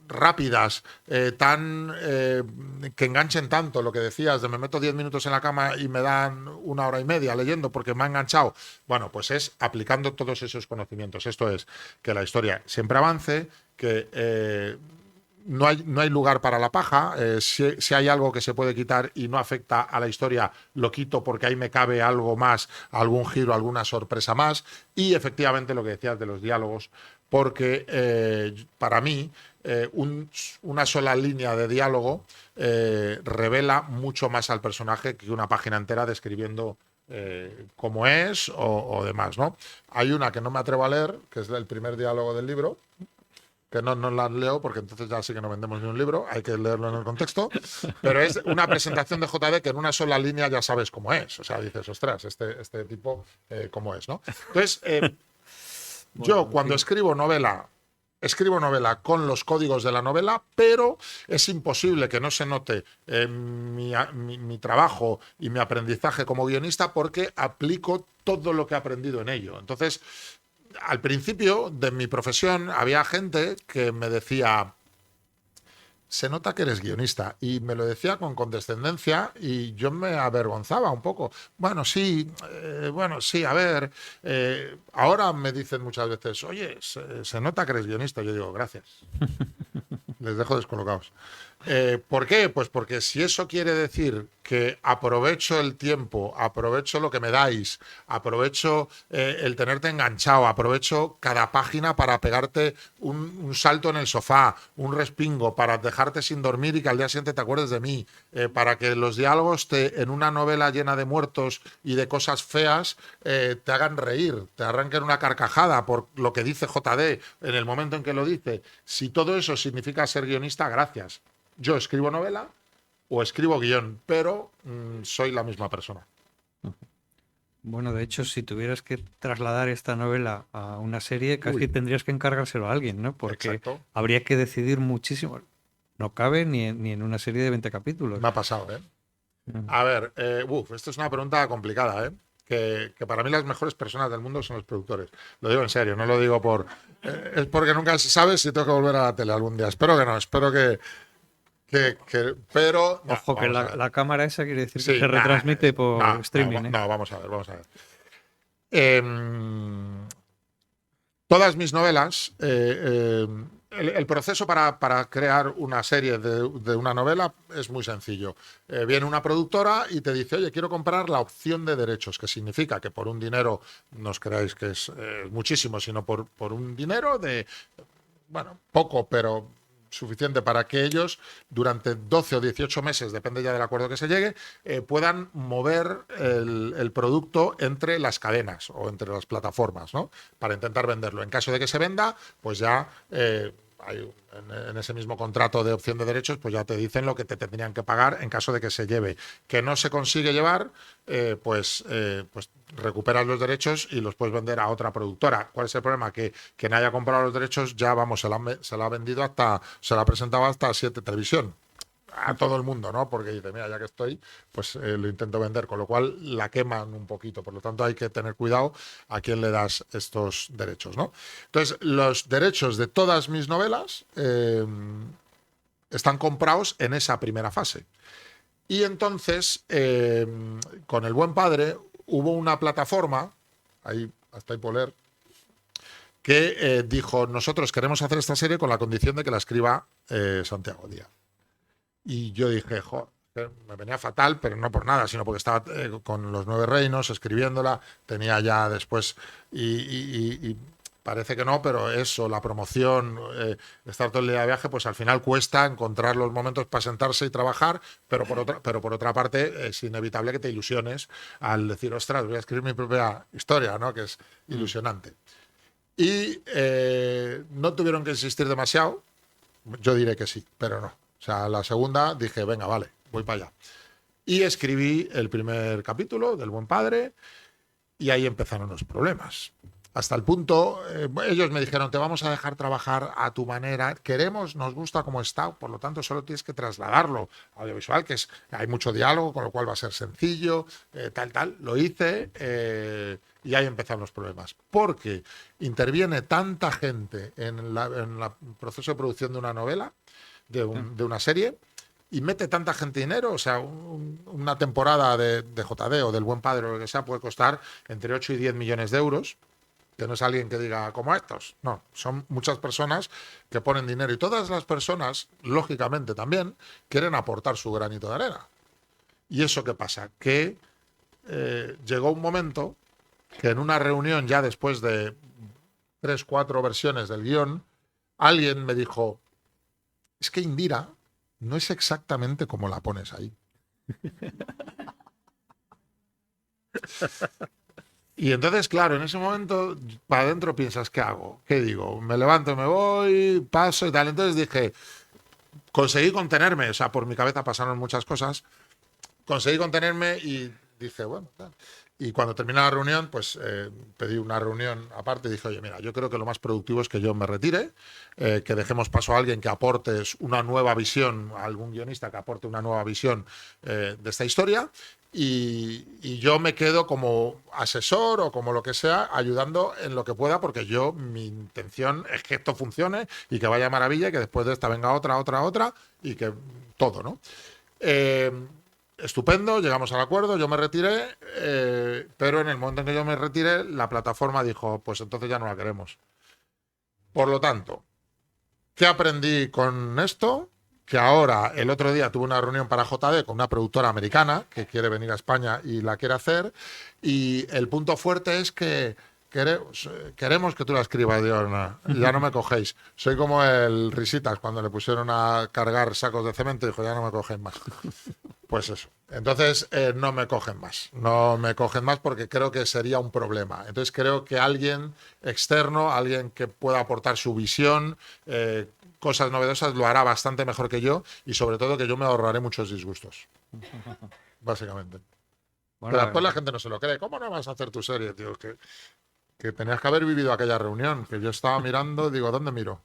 rápidas, que enganchen tanto? Lo que decías de me meto 10 minutos en la cama y me dan 1 hora y media leyendo porque me ha enganchado. Bueno, pues es aplicando todos esos conocimientos. Esto es que la historia siempre avance, que... No hay lugar para la paja. Si hay algo que se puede quitar y no afecta a la historia, lo quito porque ahí me cabe algo más, algún giro, alguna sorpresa más. Y efectivamente lo que decías de los diálogos, porque para mí una sola línea de diálogo revela mucho más al personaje que una página entera describiendo cómo es o demás, ¿no? Hay una que no me atrevo a leer, que es el primer diálogo del libro, que no la leo porque entonces ya sí que no vendemos ni un libro, hay que leerlo en el contexto, pero es una presentación de JD que en una sola línea ya sabes cómo es, o sea, dices, ostras, este tipo cómo es, ¿no? Entonces, yo cuando escribo novela con los códigos de la novela, pero es imposible que no se note mi trabajo y mi aprendizaje como guionista porque aplico todo lo que he aprendido en ello. Entonces, al principio de mi profesión había gente que me decía, se nota que eres guionista, y me lo decía con condescendencia y yo me avergonzaba un poco. Bueno, sí, a ver, ahora me dicen muchas veces, oye, se nota que eres guionista. Yo digo, gracias. Les dejo descolocados. ¿Por qué? Pues porque si eso quiere decir que aprovecho el tiempo, aprovecho lo que me dais, aprovecho el tenerte enganchado, aprovecho cada página para pegarte un salto en el sofá, un respingo, para dejarte sin dormir y que al día siguiente te acuerdes de mí, para que los diálogos en una novela llena de muertos y de cosas feas te hagan reír, te arranquen una carcajada por lo que dice JD en el momento en que lo dice. Si todo eso significa ser guionista, gracias. Yo escribo novela o escribo guión, pero soy la misma persona. Bueno, de hecho, si tuvieras que trasladar esta novela a una serie, casi tendrías que encargárselo a alguien, ¿no? Porque Exacto. habría que decidir muchísimo. No cabe ni en una serie de 20 capítulos. Me ha pasado, ¿eh? A ver, esto es una pregunta complicada, ¿eh? Que para mí las mejores personas del mundo son los productores. Lo digo en serio, no lo digo por... es porque nunca se sabe si tengo que volver a la tele algún día. Espero que no, espero que pero... no, Ojo, que la cámara esa quiere decir Sí, que se retransmite por streaming. No, vamos a ver. Todas mis novelas, el proceso para crear una serie de una novela es muy sencillo. Viene una productora y te dice, oye, quiero comprar la opción de derechos, que significa que por un dinero, no os creáis que es muchísimo, sino por un dinero de, bueno, poco, pero suficiente para que ellos durante 12 o 18 meses, depende ya del acuerdo que se llegue, puedan mover el producto entre las cadenas o entre las plataformas, ¿no? Para intentar venderlo. En caso de que se venda, pues ya en ese mismo contrato de opción de derechos, pues ya te dicen lo que te tendrían que pagar en caso de que se lleve. Que no se consigue llevar, pues recuperas los derechos y los puedes vender a otra productora. ¿Cuál es el problema? Que quien haya comprado los derechos ya, vamos, se la ha vendido hasta, se la ha presentado hasta 7 Televisión. A todo el mundo, ¿no? Porque dice, mira, ya que estoy, pues lo intento vender, con lo cual la queman un poquito. Por lo tanto, hay que tener cuidado a quién le das estos derechos, ¿no? Entonces, los derechos de todas mis novelas están comprados en esa primera fase. Y entonces, con El Buen Padre, hubo una plataforma, ahí hasta ahí por leer, que dijo, nosotros queremos hacer esta serie con la condición de que la escriba Santiago Díaz. Y yo dije, joder, me venía fatal, pero no por nada, sino porque estaba con Los Nueve Reinos escribiéndola, tenía ya después, y parece que no, pero eso, la promoción, estar todo el día de viaje, pues al final cuesta encontrar los momentos para sentarse y trabajar, pero por otra parte es inevitable que te ilusiones al decir, ostras, voy a escribir mi propia historia, ¿no? Que es ilusionante. Y no tuvieron que insistir demasiado, yo diré que sí, pero no. O sea, la segunda dije, venga, vale, voy para allá. Y escribí el primer capítulo del Buen Padre y ahí empezaron los problemas. Hasta el punto, ellos me dijeron, te vamos a dejar trabajar a tu manera, nos gusta como está, por lo tanto solo tienes que trasladarlo a audiovisual, hay mucho diálogo, con lo cual va a ser sencillo, tal. Lo hice y ahí empezaron los problemas. Porque interviene tanta gente en el proceso de producción de una novela, de una serie, y mete tanta gente dinero, o sea, una temporada de JD o del Buen Padre o lo que sea puede costar entre 8 y 10 millones de euros, que no es alguien que diga como estos, no, son muchas personas que ponen dinero y todas las personas, lógicamente también, quieren aportar su granito de arena. ¿Y eso qué pasa? Que llegó un momento que en una reunión ya después de 3, 4 versiones del guión, alguien me dijo, es que Indira no es exactamente como la pones ahí. Y entonces, claro, en ese momento, para adentro piensas, ¿qué hago? ¿Qué digo? Me levanto, me voy, paso y tal. Entonces dije, conseguí contenerme, o sea, por mi cabeza pasaron muchas cosas, conseguí contenerme y dije, bueno, tal. Y cuando terminé la reunión, pues pedí una reunión aparte y dije, oye, mira, yo creo que lo más productivo es que yo me retire, que dejemos paso a alguien que aporte una nueva visión, a algún guionista que aporte una nueva visión de esta historia y yo me quedo como asesor o como lo que sea, ayudando en lo que pueda, porque mi intención es que esto funcione y que vaya maravilla y que después de esta venga otra y que todo, ¿no? Estupendo, llegamos al acuerdo, yo me retiré, pero en el momento en que yo me retiré, la plataforma dijo, pues entonces ya no la queremos. Por lo tanto, ¿qué aprendí con esto? Que ahora, el otro día tuve una reunión para JD con una productora americana que quiere venir a España y la quiere hacer, y el punto fuerte es que queremos que tú la escribas, digo, no, ya no me cogéis. Soy como el Risitas cuando le pusieron a cargar sacos de cemento y dijo, ya no me cogen más. Pues eso. Entonces, no me cogen más. No me cogen más porque creo que sería un problema. Entonces, creo que alguien externo, alguien que pueda aportar su visión, cosas novedosas, lo hará bastante mejor que yo y sobre todo que yo me ahorraré muchos disgustos. Básicamente. Bueno, Pero después la gente no se lo cree. ¿Cómo no vas a hacer tu serie, tío? Que tenías que haber vivido aquella reunión, que yo estaba mirando, digo, ¿dónde miro?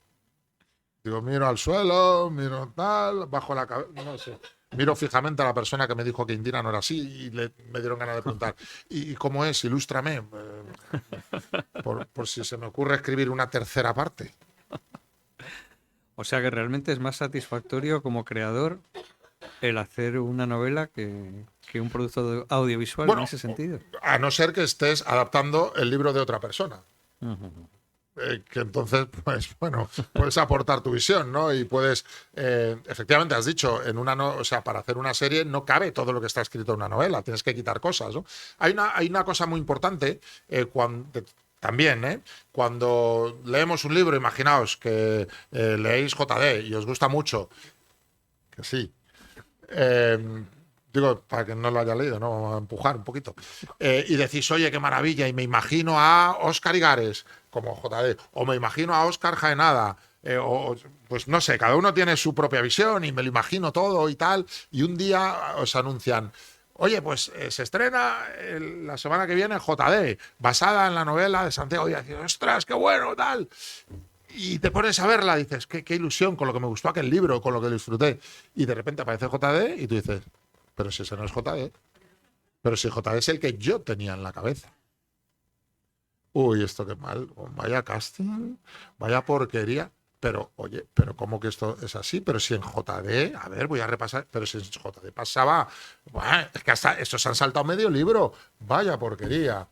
Digo, miro al suelo, miro tal, bajo la cabeza, no sé. Miro fijamente a la persona que me dijo que Indira no era así y me dieron ganas de preguntar, ¿y cómo es? Ilústrame. Por si se me ocurre escribir una tercera parte. o sea que realmente es más satisfactorio como creador el hacer una novela que un producto audiovisual Bueno, en ese sentido. a no ser que estés adaptando el libro de otra persona. Que entonces, pues bueno, puedes aportar tu visión, ¿no? Y puedes, efectivamente, has dicho, o sea, para hacer una serie no cabe todo lo que está escrito en una novela, tienes que quitar cosas, ¿no? Hay una cosa muy importante también, cuando leemos un libro, imaginaos que leéis JD y os gusta mucho, que sí. Digo, para que no lo haya leído, ¿no? Vamos a empujar un poquito. Y decís, oye, qué maravilla, y me imagino a Óscar Igares como JD, o me imagino a Óscar Jaenada, pues no sé, cada uno tiene su propia visión y me lo imagino todo y tal, y un día os anuncian, oye, pues se estrena la semana que viene JD, basada en la novela de Santiago Díaz, y ostras, qué bueno, tal. Y te pones a verla, dices, qué ilusión con lo que me gustó aquel libro, con lo que disfruté. Y de repente aparece JD y tú dices, pero si ese no es JD. Pero si JD es el que yo tenía en la cabeza. Uy, esto qué mal. Vaya casting, vaya porquería. Pero, oye, pero ¿cómo que esto es así? Pero si en JD, a ver, voy a repasar, pero si en JD pasaba, bueno, es que hasta estos han saltado medio libro. Vaya porquería.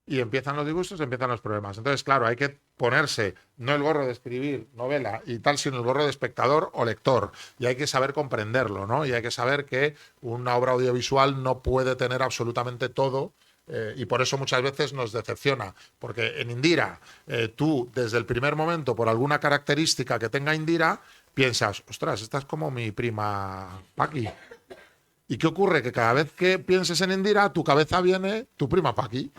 Y empiezan los disgustos, empiezan los problemas. Entonces, claro, hay que ponerse no el gorro de escribir novela y tal, sino el gorro de espectador o lector. Y hay que saber comprenderlo, ¿no? Y hay que saber que una obra audiovisual no puede tener absolutamente todo. Y por eso muchas veces nos decepciona. Porque en Indira, tú desde el primer momento, por alguna característica que tenga Indira, piensas, ostras, esta es como mi prima Paqui. ¿Y qué ocurre? Que cada vez que pienses en Indira, a tu cabeza viene tu prima Paqui.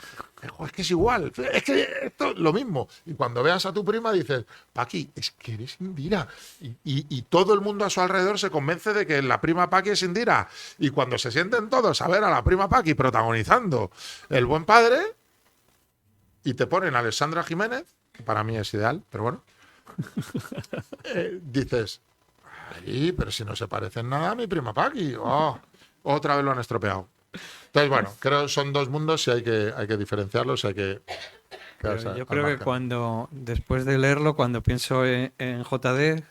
Es que es igual, es que esto es lo mismo. Y cuando veas a tu prima dices, Paqui, es que eres Indira. Y todo el mundo a su alrededor se convence de que la prima Paqui es Indira. Y cuando se sienten todos a ver a la prima Paqui protagonizando El buen padre, y te ponen a Alessandra Jiménez, que para mí es ideal, pero bueno, dices, ay, pero si no se parecen nada a mi prima Paqui. Oh, otra vez lo han estropeado. Entonces, bueno, creo que son dos mundos y hay que diferenciarlos, hay que... Pero yo creo que después de leerlo, cuando pienso en JD,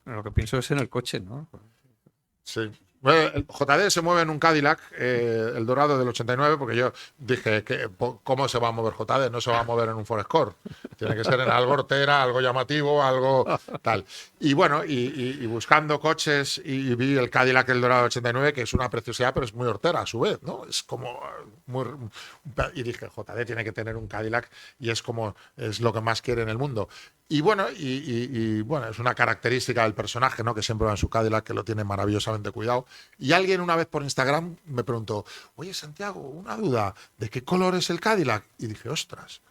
lo que pienso es en el coche, ¿no? Sí. Bueno, el JD se mueve en un Cadillac, el dorado del 89, porque yo dije, ¿cómo se va a mover JD? No se va a mover en un Ford Escort. Tiene que ser en algo hortera, algo llamativo, algo tal. Y bueno, y buscando coches, y vi el Cadillac, el dorado del 89, que es una preciosidad, pero es muy hortera a su vez, ¿no? Es como muy... Y dije, JD tiene que tener un Cadillac y es lo que más quiere en el mundo. Y bueno, bueno, es una característica del personaje, ¿no? Que siempre va en su Cadillac, que lo tiene maravillosamente cuidado. Y alguien una vez por Instagram me preguntó, oye, Santiago, una duda, ¿de qué color es el Cadillac? Y dije, ostras.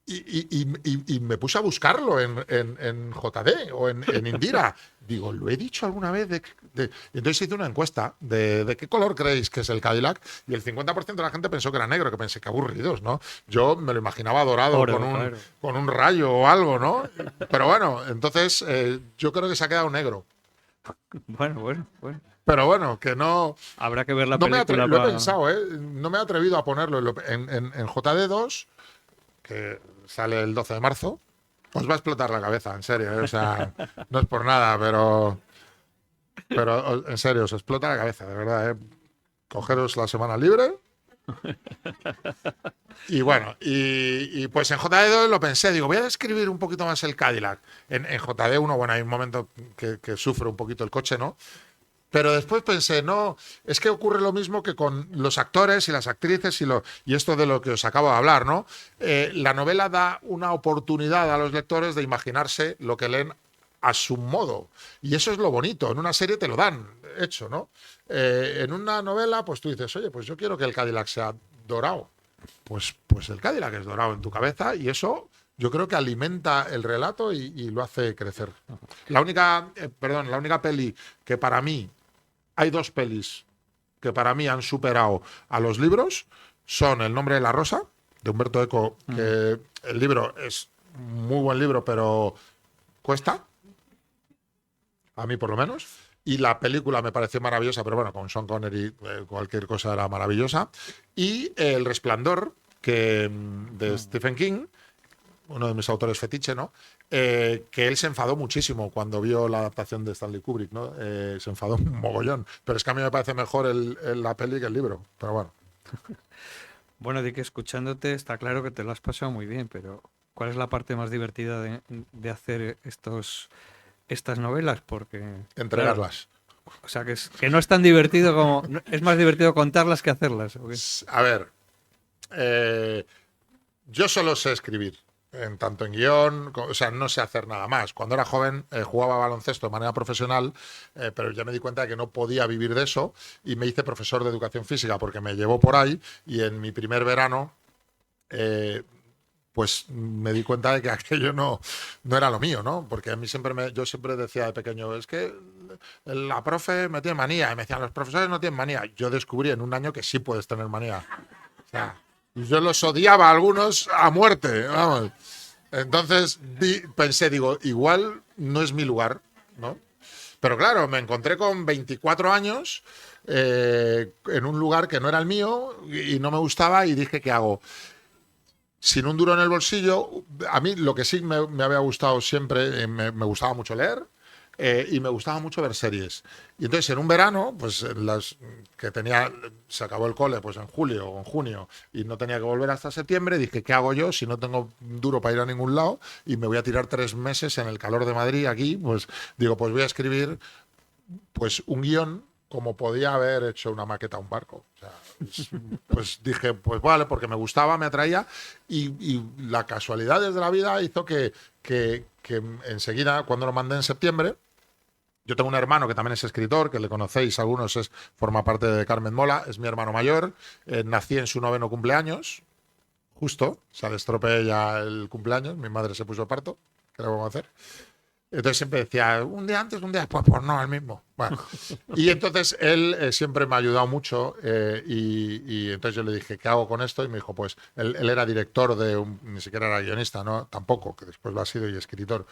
Y me puse a buscarlo en JD o en Indira. Digo, ¿lo he dicho alguna vez? Entonces hice una encuesta de qué color creéis que es el Cadillac y el 50% de la gente pensó que era negro, que pensé que aburridos, ¿no? Yo me lo imaginaba dorado Claro. con un rayo o algo, ¿no? Pero bueno, entonces yo creo que se ha quedado negro. Bueno. Pero bueno, que no... Habrá que ver la No me película lo he para... pensado, ¿eh? No me he atrevido a ponerlo en JD2, que sale el 12 de marzo. Os va a explotar la cabeza, en serio, ¿eh? O sea, no es por nada, pero en serio, os explota la cabeza, de verdad, ¿eh? Cogeros la semana libre. Y bueno, y pues en JD2 lo pensé, digo, voy a describir un poquito más el Cadillac. En JD1, bueno, hay un momento que sufre un poquito el coche, ¿no? Pero después pensé, no, es que ocurre lo mismo que con los actores y las actrices y esto de lo que os acabo de hablar, ¿no? La novela da una oportunidad a los lectores de imaginarse lo que leen a su modo. Y eso es lo bonito. En una serie te lo dan hecho, ¿no? En una novela, pues tú dices, oye, pues yo quiero que el Cadillac sea dorado. Pues el Cadillac es dorado en tu cabeza y eso yo creo que alimenta el relato y lo hace crecer. La única peli que para mí, hay dos pelis que para mí han superado a los libros, son El nombre de la rosa, de Humberto Eco, que el libro es muy buen libro, pero cuesta, a mí por lo menos. Y la película me pareció maravillosa, pero bueno, con Sean Connery cualquier cosa era maravillosa. Y El Resplandor, de Stephen King, uno de mis autores fetiche, ¿no? Que él se enfadó muchísimo cuando vio la adaptación de Stanley Kubrick, ¿no? Se enfadó un mogollón. Pero es que a mí me parece mejor la peli que el libro. Pero bueno. Bueno, de que escuchándote está claro que te lo has pasado muy bien, pero ¿cuál es la parte más divertida de hacer estas novelas? Porque, Entregarlas. claro, o sea, que no es tan divertido como... Es más divertido contarlas que hacerlas. ¿O qué? A ver, yo solo sé escribir, tanto en guión, o sea, no sé hacer nada más. Cuando era joven jugaba baloncesto de manera profesional, pero ya me di cuenta de que no podía vivir de eso y me hice profesor de educación física porque me llevó por ahí y en mi primer verano pues me di cuenta de que aquello no era lo mío, ¿no? Porque a mí yo siempre decía de pequeño, es que la profe me tiene manía. Y me decían, los profesores no tienen manía. Yo descubrí en un año que sí puedes tener manía. O sea, yo los odiaba a algunos a muerte, vamos. Entonces pensé, digo, igual no es mi lugar, ¿no? Pero claro, me encontré con 24 años en un lugar que no era el mío y no me gustaba y dije, ¿qué hago? Sin un duro en el bolsillo, a mí lo que sí me había gustado siempre, me gustaba mucho leer y me gustaba mucho ver series. Y entonces en un verano, pues se acabó el cole pues en julio o en junio y no tenía que volver hasta septiembre, dije, ¿qué hago yo si no tengo duro para ir a ningún lado y me voy a tirar 3 meses en el calor de Madrid aquí? Pues digo, pues voy a escribir pues un guión como podía haber hecho una maqueta a un barco. O sea, pues dije, pues vale, porque me gustaba, me atraía y la casualidad de la vida hizo que enseguida, cuando lo mandé en septiembre, yo tengo un hermano que también es escritor, que le conocéis algunos, forma parte de Carmen Mola, es mi hermano mayor, nací en su 9º cumpleaños, justo, se le estropeé ya el cumpleaños, mi madre se puso de parto, ¿qué le vamos a hacer? Entonces siempre decía, un día antes, un día después, pues no, el mismo. Bueno. Y entonces él siempre me ha ayudado mucho y entonces yo le dije, ¿qué hago con esto? Y me dijo, pues él era director ni siquiera era guionista, ¿no? Tampoco, que después lo ha sido y escritor.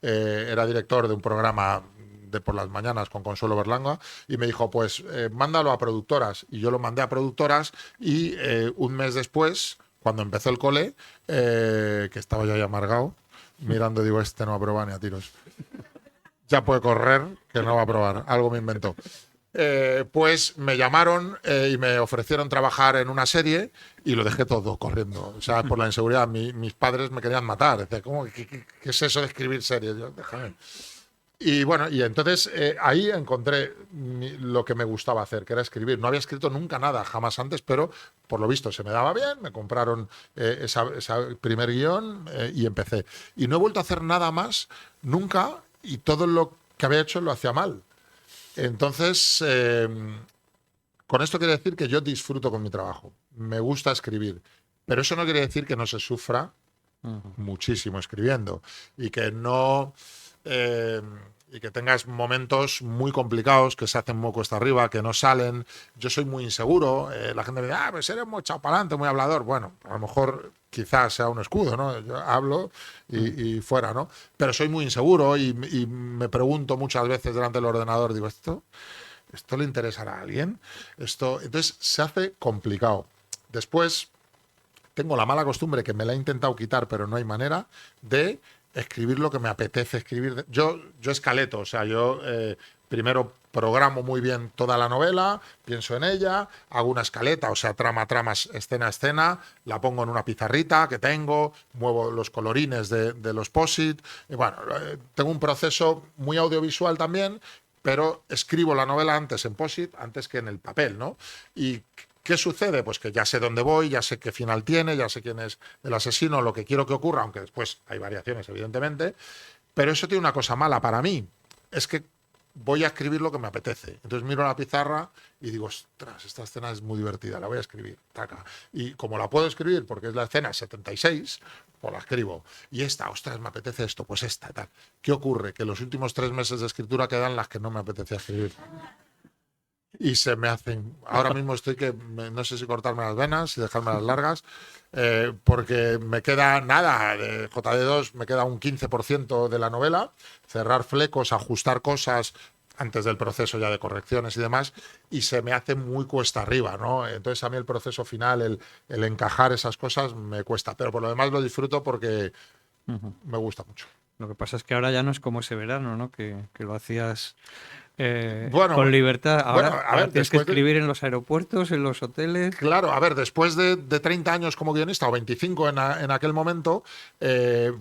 Era director de un programa de por las mañanas con Consuelo Berlanga y me dijo, pues mándalo a productoras. Y yo lo mandé a productoras y un mes después, cuando empezó el cole, que estaba yo ahí amargado, mirando, digo, este no va a probar ni a tiros. Ya puede correr, que no va a probar. Algo me inventó. Pues me llamaron y me ofrecieron trabajar en una serie y lo dejé todo corriendo. O sea, por la inseguridad. Mis padres me querían matar. Decía, ¿qué es eso de escribir series? Yo, déjame. Y bueno, y entonces ahí encontré lo que me gustaba hacer, que era escribir. No había escrito nunca nada, jamás antes, pero por lo visto se me daba bien, me compraron ese primer guión y empecé. Y no he vuelto a hacer nada más nunca y todo lo que había hecho lo hacía mal. Entonces, con esto quiero decir que yo disfruto con mi trabajo. Me gusta escribir, pero eso no quiere decir que no se sufra muchísimo escribiendo y que no... y que tengas momentos muy complicados que se hacen muy cuesta arriba, que no salen. Yo soy muy inseguro. La gente me dice, pues eres muy echado para adelante, muy hablador. Bueno, a lo mejor quizás sea un escudo, ¿no? Yo hablo y fuera, ¿no? Pero soy muy inseguro y me pregunto muchas veces delante del ordenador, digo, ¿esto ¿esto le interesará a alguien? Entonces se hace complicado. Después tengo la mala costumbre, que me la he intentado quitar, pero no hay manera, de escribir lo que me apetece escribir. Yo escaleto, o sea, yo primero programo muy bien toda la novela, pienso en ella, hago una escaleta, o sea, trama, escena a escena, la pongo en una pizarrita que tengo, muevo los colorines de los POSIT, y bueno, tengo un proceso muy audiovisual también, pero escribo la novela antes en POSIT, antes que en el papel, ¿no? Y ¿qué sucede? Pues que ya sé dónde voy, ya sé qué final tiene, ya sé quién es el asesino, lo que quiero que ocurra, aunque después hay variaciones, evidentemente. Pero eso tiene una cosa mala para mí, es que voy a escribir lo que me apetece. Entonces miro la pizarra y digo, ostras, esta escena es muy divertida, la voy a escribir. Taca. Y como la puedo escribir porque es la escena 76, pues la escribo. Y esta, ostras, me apetece esto, pues esta, tal. ¿Qué ocurre? Que los últimos 3 meses de escritura quedan las que no me apetece escribir. Y se me hacen. Ahora mismo estoy que no sé si cortarme las venas, si dejarme las largas, porque me queda nada. De JD2 me queda un 15% de la novela, cerrar flecos, ajustar cosas antes del proceso ya de correcciones y demás, y se me hace muy cuesta arriba, ¿no? Entonces a mí el proceso final, el encajar esas cosas, me cuesta, pero por lo demás lo disfruto porque me gusta mucho. Lo que pasa es que ahora ya no es como ese verano, ¿no? Que lo hacías Bueno, con libertad. Ahora, bueno, a ahora ver, tienes que después de, escribir en los aeropuertos, en los hoteles. Claro, a ver, después de 30 años como guionista, o 25 en aquel momento,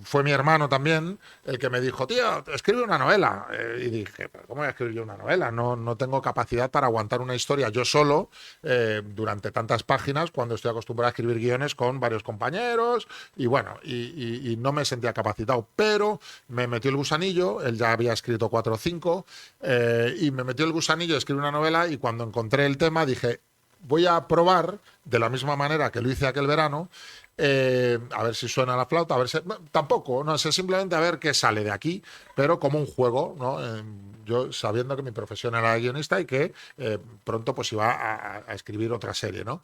fue mi hermano también el que me dijo, tío, escribe una novela. Y dije, ¿pero cómo voy a escribir yo una novela? No tengo capacidad para aguantar una historia yo solo durante tantas páginas, cuando estoy acostumbrado a escribir guiones con varios compañeros, y bueno, y no me sentía capacitado. Pero me metió el gusanillo, él ya había escrito 4 o 5, y me metió el gusanillo de escribir una novela, y cuando encontré el tema dije, voy a probar de la misma manera que lo hice aquel verano, a ver si suena la flauta, a ver si, tampoco, no sé, simplemente a ver qué sale de aquí, pero como un juego, ¿no? Yo sabiendo que mi profesión era de guionista y que pronto pues iba a escribir otra serie, ¿no?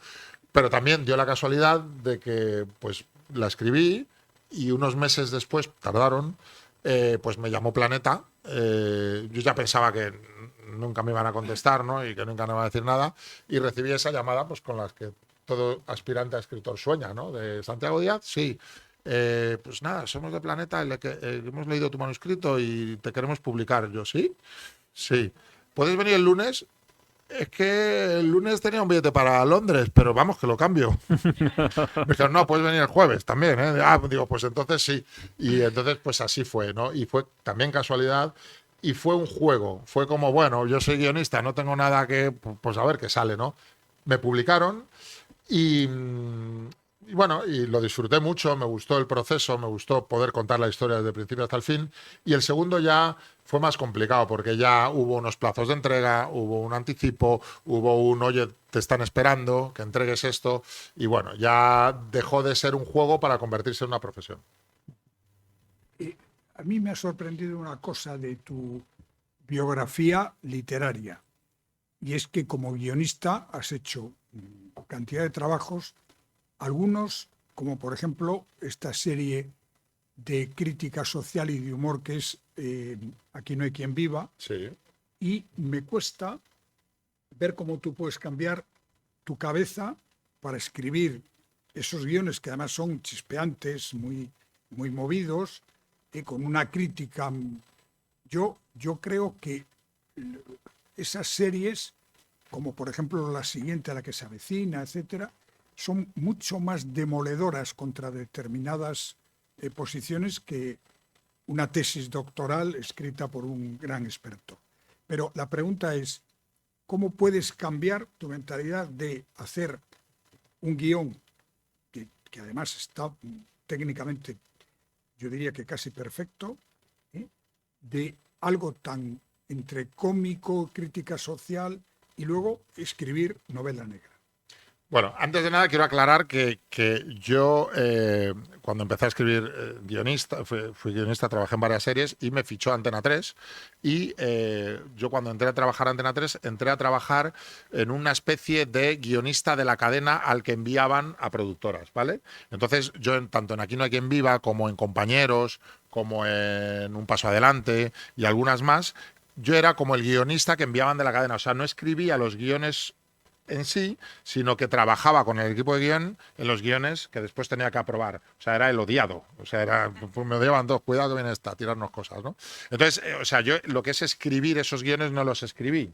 Pero también dio la casualidad de que pues la escribí y unos meses después, tardaron, pues me llamó Planeta. Yo ya pensaba que nunca me iban a contestar, ¿no? Y que nunca me iban a decir nada. Y recibí esa llamada, pues con las que todo aspirante a escritor sueña, ¿no? De Santiago Díaz, sí. Pues nada, somos de Planeta, hemos leído tu manuscrito y te queremos publicar. Yo, ¿sí? Sí. ¿Puedes venir el lunes? Es que el lunes tenía un billete para Londres, pero vamos, que lo cambio. Me dijeron, no, puedes venir el jueves también, ¿eh? Ah, digo, pues entonces sí. Y entonces, pues así fue, ¿no? Y fue también casualidad. Y fue un juego. Fue como, bueno, yo soy guionista, no tengo nada que, pues a ver qué sale, ¿no? Me publicaron y, y bueno, y lo disfruté mucho, me gustó el proceso, me gustó poder contar la historia desde el principio hasta el fin. Y el segundo ya fue más complicado porque ya hubo unos plazos de entrega, hubo un anticipo, hubo un, oye, te están esperando que entregues esto. Y bueno, ya dejó de ser un juego para convertirse en una profesión. A mí me ha sorprendido una cosa de tu biografía literaria, y es que como guionista has hecho cantidad de trabajos, algunos, como por ejemplo esta serie de crítica social y de humor que es Aquí no hay quien viva, Sí. y me cuesta ver cómo tú puedes cambiar tu cabeza para escribir esos guiones que además son chispeantes, muy movidos, con una crítica. Yo creo que esas series, como por ejemplo la siguiente a la que se avecina, etcétera, son mucho más demoledoras contra determinadas posiciones que una tesis doctoral escrita por un gran experto. Pero la pregunta es, ¿cómo puedes cambiar tu mentalidad de hacer un guión que además está técnicamente, yo diría que casi perfecto, de algo tan entre cómico, crítica social, y luego escribir novela negra? Bueno, antes de nada quiero aclarar que yo cuando empecé a escribir guionista, fui guionista, trabajé en varias series y me fichó Antena 3 y yo cuando entré a trabajar a Antena 3 entré a trabajar en una especie de guionista de la cadena al que enviaban a productoras, ¿vale? Entonces yo tanto en Aquí no hay quien viva como en Compañeros, como en Un paso adelante y algunas más, yo era como el guionista que enviaban de la cadena. O sea, no escribía los guiones en sí, sino que trabajaba con el equipo de guión en los guiones que después tenía que aprobar. O sea, era el odiado. O sea, era, pues me odiaban dos, cuidado que viene esta, tirarnos cosas, ¿no? Entonces, o sea, yo lo que es escribir esos guiones no los escribí.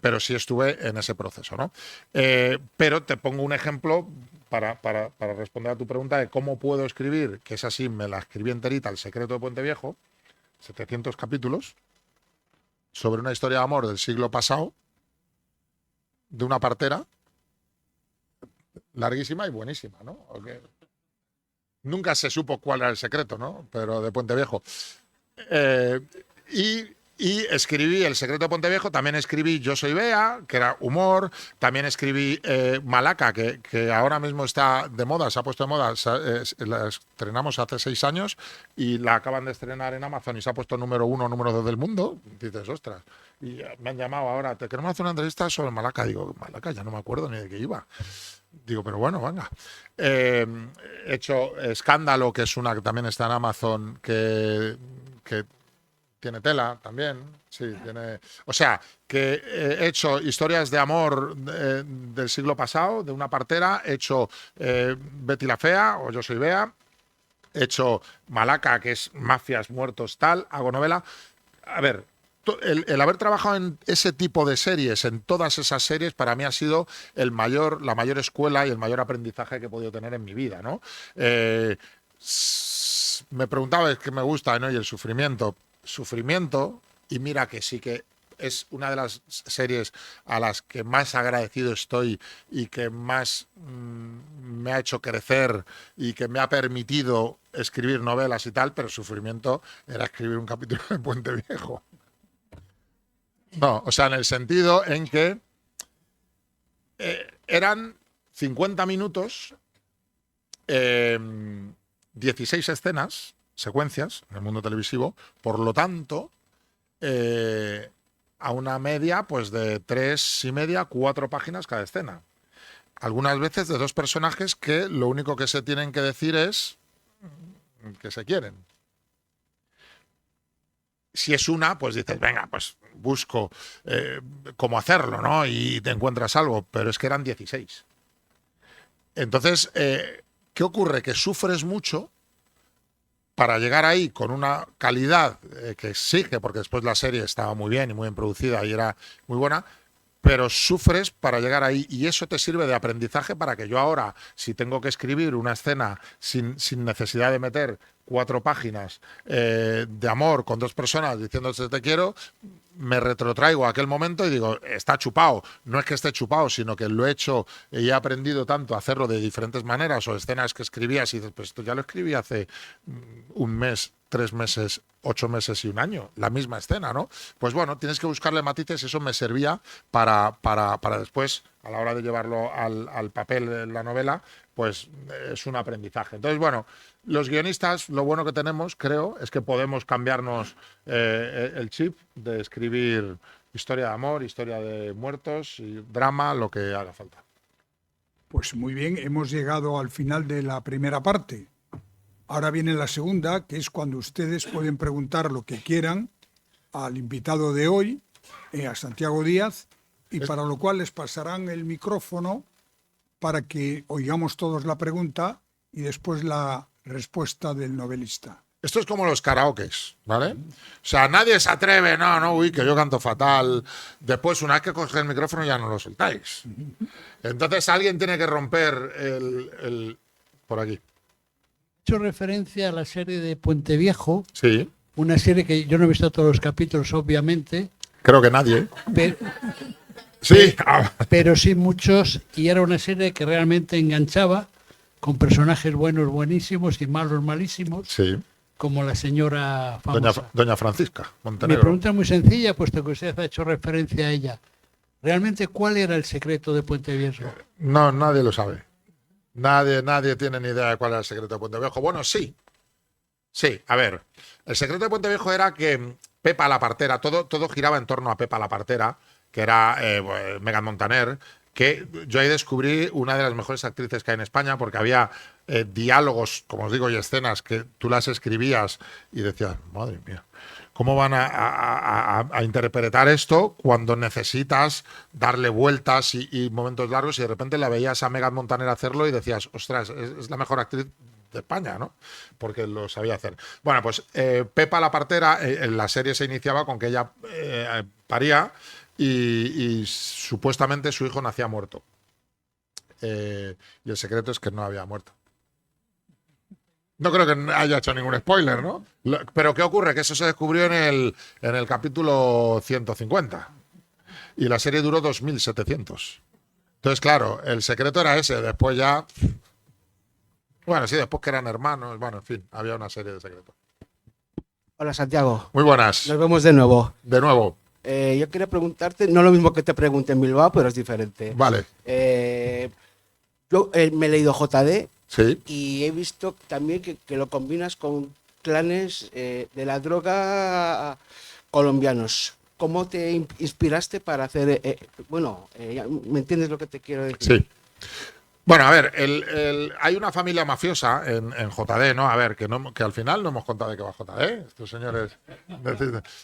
Pero sí estuve en ese proceso, ¿no? Pero te pongo un ejemplo para responder a tu pregunta de cómo puedo escribir, que es así, me la escribí enterita, El secreto de Puente Viejo, 700 capítulos, sobre una historia de amor del siglo pasado, de una partera, larguísima y buenísima, ¿no? Porque nunca se supo cuál era el secreto, ¿no? Pero de Puente Viejo. Y escribí El secreto de Puente Viejo, también escribí Yo soy Bea, que era humor, también escribí Malaca, que ahora mismo está de moda, se ha puesto de moda, la estrenamos hace 6 años y la acaban de estrenar en Amazon y se ha puesto número 1, número 2 del mundo. Dices, ostras, y me han llamado ahora, te queremos hacer una entrevista sobre Malaca. Digo, Malaca, ya no me acuerdo ni de qué iba. Digo, pero bueno, venga. He hecho Escándalo, que es una que también está en Amazon, que tiene tela también, sí, tiene... O sea, que he hecho historias de amor del siglo pasado, de una partera, he hecho Betty la Fea, o Yo soy Bea, he hecho Malaca, que es mafias, muertos, tal, hago novela. A ver, el haber trabajado en ese tipo de series, en todas esas series, para mí ha sido la mayor escuela y el mayor aprendizaje que he podido tener en mi vida, ¿no? Me preguntaba, es que me gusta, ¿no? Y el sufrimiento, y mira que sí que es una de las series a las que más agradecido estoy y que más me ha hecho crecer y que me ha permitido escribir novelas y tal, pero sufrimiento era escribir un capítulo de Puente Viejo. No, o sea, en el sentido en que eran 50 minutos, 16 escenas, secuencias en el mundo televisivo, por lo tanto, a una media pues de 3,5, 4 páginas cada escena. Algunas veces de 2 personajes que lo único que se tienen que decir es que se quieren. Si es una, pues dices, venga, pues busco cómo hacerlo, ¿no? Y te encuentras algo, pero es que eran 16. Entonces, ¿qué ocurre? Que sufres mucho para llegar ahí con una calidad que exige, porque después la serie estaba muy bien y muy bien producida y era muy buena, pero sufres para llegar ahí y eso te sirve de aprendizaje para que yo ahora, si tengo que escribir una escena sin necesidad de meter 4 páginas de amor con 2 personas diciéndose te quiero, me retrotraigo a aquel momento y digo, está chupado. No es que esté chupado, sino que lo he hecho y he aprendido tanto a hacerlo de diferentes maneras, o escenas que escribías y dices, pues esto ya lo escribí hace 1 mes, 3 meses, 8 meses y 1 año, la misma escena, ¿no? Pues bueno, tienes que buscarle matices y eso me servía para después, a la hora de llevarlo al papel en la novela, pues es un aprendizaje. Entonces, bueno, los guionistas, lo bueno que tenemos, creo, es que podemos cambiarnos el chip de escribir historia de amor, historia de muertos, y drama, lo que haga falta. Pues muy bien, hemos llegado al final de la primera parte. Ahora viene la segunda, que es cuando ustedes pueden preguntar lo que quieran al invitado de hoy, a Santiago Díaz, y para lo cual les pasarán el micrófono para que oigamos todos la pregunta y después la respuesta del novelista. Esto es como los karaokes, ¿vale? O sea, nadie se atreve, no, uy, que yo canto fatal. Después, una vez que coges el micrófono, ya no lo soltáis. Entonces, alguien tiene que romper el por aquí. He hecho referencia a la serie de Puente Viejo. Sí. Una serie que yo no he visto todos los capítulos, obviamente. Creo que nadie. Pero, sí. Pero sí muchos. Y era una serie que realmente enganchaba, con personajes buenos, buenísimos, y malos, malísimos. Sí. Como la señora famosa. Doña Francisca Montenegro. Mi pregunta es muy sencilla, puesto que usted ha hecho referencia a ella. ¿Realmente cuál era el secreto de Puente Viejo? No, nadie lo sabe. Nadie tiene ni idea de cuál era el secreto de Puente Viejo. Bueno, sí. Sí, a ver. El secreto de Puente Viejo era que Pepa la partera, todo giraba en torno a Pepa la partera, que era Megan Montaner, que yo ahí descubrí una de las mejores actrices que hay en España, porque había diálogos, como os digo, y escenas que tú las escribías y decías, madre mía, ¿Cómo van a interpretar esto cuando necesitas darle vueltas y momentos largos y de repente la veías a Megan Montaner hacerlo y decías, ostras, es la mejor actriz de España, ¿no? Porque lo sabía hacer. Bueno, pues Pepa la partera, en la serie se iniciaba con que ella paría y supuestamente su hijo nacía muerto. Y el secreto es que no había muerto. No creo que haya hecho ningún spoiler, ¿no? Pero ¿qué ocurre? Que eso se descubrió en el capítulo 150. Y la serie duró 2700. Entonces, claro, el secreto era ese. Después ya... Bueno, sí, después que eran hermanos. Bueno, en fin, había una serie de secretos. Hola Santiago, Muy buenas. nos vemos de nuevo. De nuevo. Yo quería preguntarte, no lo mismo que te pregunté en Bilbao, pero es diferente. Vale. Yo me he leído JD Sí. y he visto también que lo combinas con clanes de la droga colombianos. ¿Cómo te inspiraste para hacer... ¿me entiendes lo que te quiero decir? Sí. Bueno, a ver, hay una familia mafiosa en JD, ¿no? A ver, que al final no hemos contado de qué va JD, estos señores.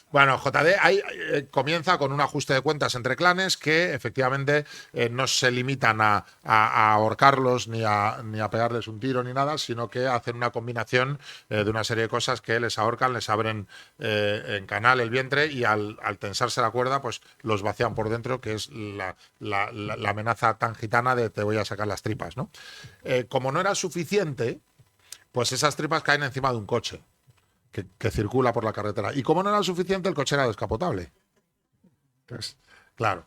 Bueno, JD comienza con un ajuste de cuentas entre clanes que efectivamente no se limitan a ahorcarlos ni a pegarles un tiro ni nada, sino que hacen una combinación de una serie de cosas que les ahorcan, les abren en canal el vientre y al tensarse la cuerda, pues los vacían por dentro, que es la amenaza tan gitana de te voy a sacar las tripas, ¿no? Como no era suficiente, pues esas tripas caen encima de un coche que circula por la carretera. Y como no era suficiente, el coche era descapotable. Entonces, claro.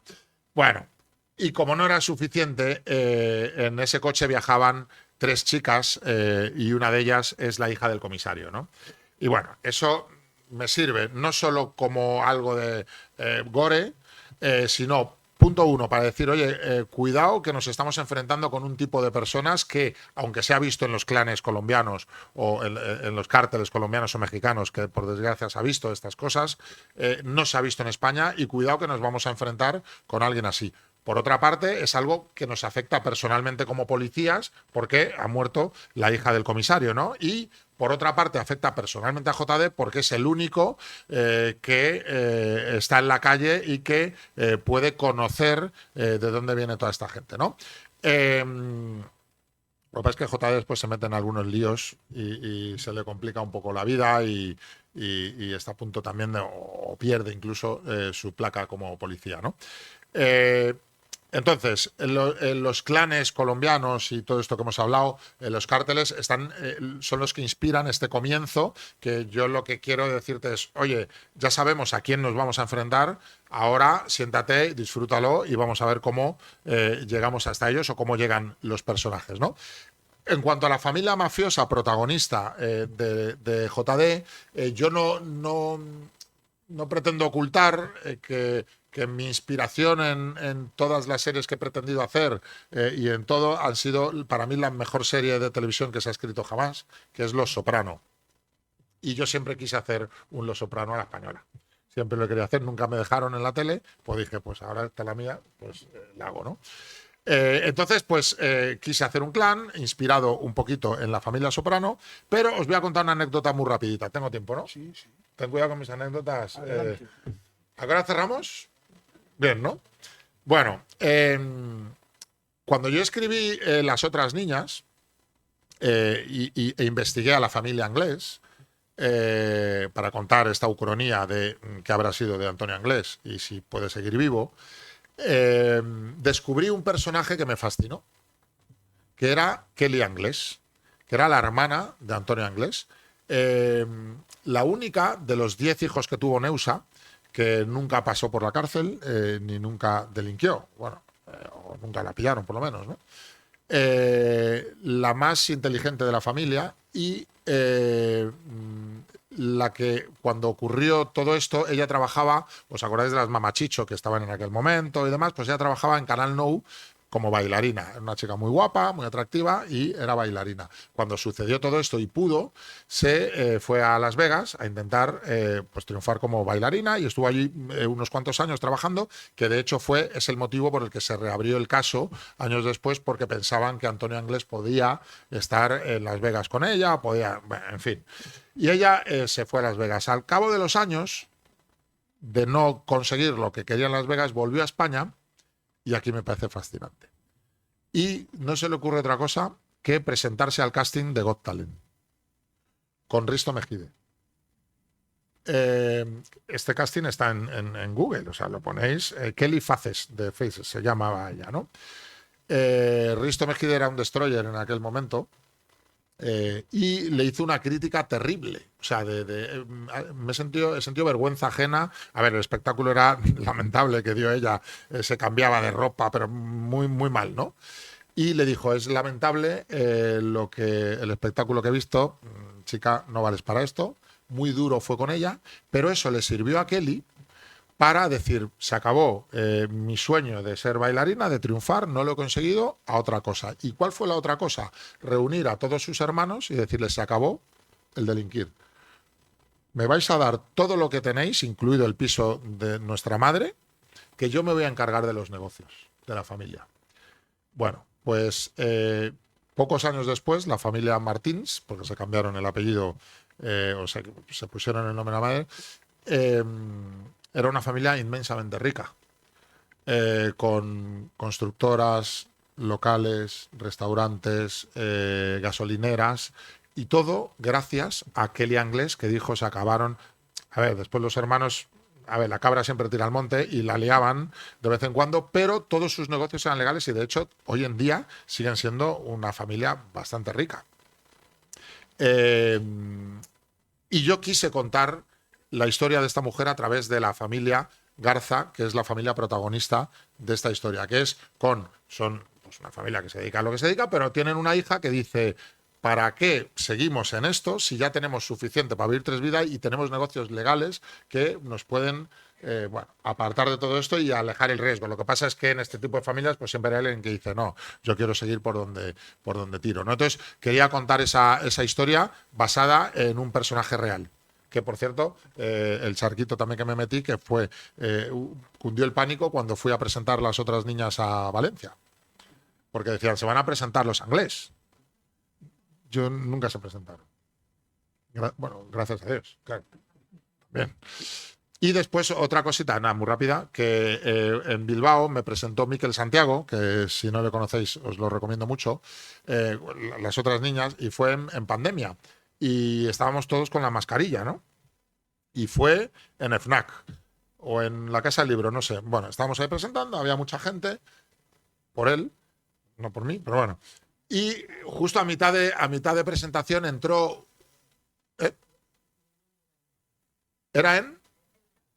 Bueno, y como no era suficiente, en ese coche viajaban 3 chicas y una de ellas es la hija del comisario, ¿no? Y bueno, eso me sirve no solo como algo de gore, sino... Punto 1, para decir, oye, cuidado que nos estamos enfrentando con un tipo de personas que, aunque se ha visto en los clanes colombianos o en los cárteles colombianos o mexicanos, que por desgracia se ha visto estas cosas, no se ha visto en España y cuidado que nos vamos a enfrentar con alguien así. Por otra parte, es algo que nos afecta personalmente como policías porque ha muerto la hija del comisario, ¿no? Y por otra parte, afecta personalmente a JD porque es el único que está en la calle y que puede conocer de dónde viene toda esta gente, ¿no? Lo que pasa es que JD después se mete en algunos líos y se le complica un poco la vida y está a punto también de, o pierde incluso su placa como policía, ¿no? Entonces, los clanes colombianos y todo esto que hemos hablado, los cárteles, son los que inspiran este comienzo, que yo lo que quiero decirte es, oye, ya sabemos a quién nos vamos a enfrentar, ahora siéntate, disfrútalo y vamos a ver cómo llegamos hasta ellos o cómo llegan los personajes, ¿no? En cuanto a la familia mafiosa protagonista de JD, yo no pretendo ocultar que mi inspiración en todas las series que he pretendido hacer y en todo han sido para mí la mejor serie de televisión que se ha escrito jamás, que es Los Soprano. Y yo siempre quise hacer un Los Soprano a la española. Siempre lo quería hacer, nunca me dejaron en la tele, pues dije, pues ahora está la mía, pues la hago, ¿no? Entonces, pues quise hacer un clan inspirado un poquito en la familia Soprano, pero os voy a contar una anécdota muy rapidita. Tengo tiempo, ¿no? Sí, sí. Ten cuidado con mis anécdotas. ¿A qué hora cerramos? Bien, ¿no? Bueno, cuando yo escribí Las otras niñas e investigué a la familia Anglés para contar esta ucronía de que habrá sido de Antonio Anglés y si puede seguir vivo, descubrí un personaje que me fascinó, que era Kelly Anglés, que era la hermana de Antonio Anglés, la única de los 10 hijos que tuvo Neusa que nunca pasó por la cárcel ni nunca delinquió, bueno, o nunca la pillaron por lo menos, ¿no? La más inteligente de la familia y la que cuando ocurrió todo esto, ella trabajaba, ¿os acordáis de las Mamachicho que estaban en aquel momento y demás? Pues ella trabajaba en Canal Nou como bailarina. Era una chica muy guapa, muy atractiva y era bailarina. Cuando sucedió todo esto y pudo, se fue a Las Vegas a intentar pues triunfar como bailarina y estuvo allí unos cuantos años trabajando, que de hecho es el motivo por el que se reabrió el caso años después, porque pensaban que Antonio Anglés podía estar en Las Vegas con ella, podía, bueno, en fin. Y ella se fue a Las Vegas. Al cabo de los años de no conseguir lo que quería en Las Vegas, volvió a España y aquí me parece fascinante. Y no se le ocurre otra cosa que presentarse al casting de Got Talent con Risto Mejide. Este casting está en Google, o sea, lo ponéis. Kelly Faces de Faces se llamaba ella, ¿no? Risto Mejide era un destroyer en aquel momento. Y le hizo una crítica terrible. O sea, he sentido vergüenza ajena. A ver, el espectáculo era lamentable que dio ella. Se cambiaba de ropa, pero muy, muy mal, ¿no? Y le dijo, es lamentable el espectáculo que he visto. Chica, no vales para esto. Muy duro fue con ella. Pero eso le sirvió a Kelly para decir, se acabó mi sueño de ser bailarina, de triunfar, no lo he conseguido, a otra cosa. ¿Y cuál fue la otra cosa? Reunir a todos sus hermanos y decirles, se acabó el delinquir. Me vais a dar todo lo que tenéis, incluido el piso de nuestra madre, que yo me voy a encargar de los negocios de la familia. Bueno, pues pocos años después, la familia Martins, porque se cambiaron el apellido, o sea, se pusieron el nombre de la madre, era una familia inmensamente rica, con constructoras, locales, restaurantes, gasolineras, y todo gracias a Kelly Anglés, que dijo, se acabaron. A ver, después los hermanos, a ver, la cabra siempre tira al monte y la liaban de vez en cuando, pero todos sus negocios eran legales y de hecho hoy en día siguen siendo una familia bastante rica. Y yo quise contar la historia de esta mujer a través de la familia Garza, que es la familia protagonista de esta historia, que son pues una familia que se dedica a lo que se dedica, pero tienen una hija que dice, ¿para qué seguimos en esto si ya tenemos suficiente para vivir 3 vidas y tenemos negocios legales que nos pueden apartar de todo esto y alejar el riesgo? Lo que pasa es que en este tipo de familias pues siempre hay alguien que dice, no, yo quiero seguir por donde tiro, ¿no? Entonces quería contar esa historia basada en un personaje real. Que, por cierto, el charquito también que me metí, que fue, cundió el pánico cuando fui a presentar las otras niñas a Valencia. Porque decían, se van a presentar los Anglés. Yo nunca se presentaron. Bueno, gracias a Dios. Claro. Bien. Y después otra cosita, nada, muy rápida, que en Bilbao me presentó Miquel Santiago, que si no le conocéis os lo recomiendo mucho, las otras niñas, y fue en pandemia. Y estábamos todos con la mascarilla, ¿no? Y fue en FNAC o en la Casa del Libro, no sé. Bueno, estábamos ahí presentando, había mucha gente, por él, no por mí, pero bueno. Y justo a mitad de presentación entró... ¿Era en...?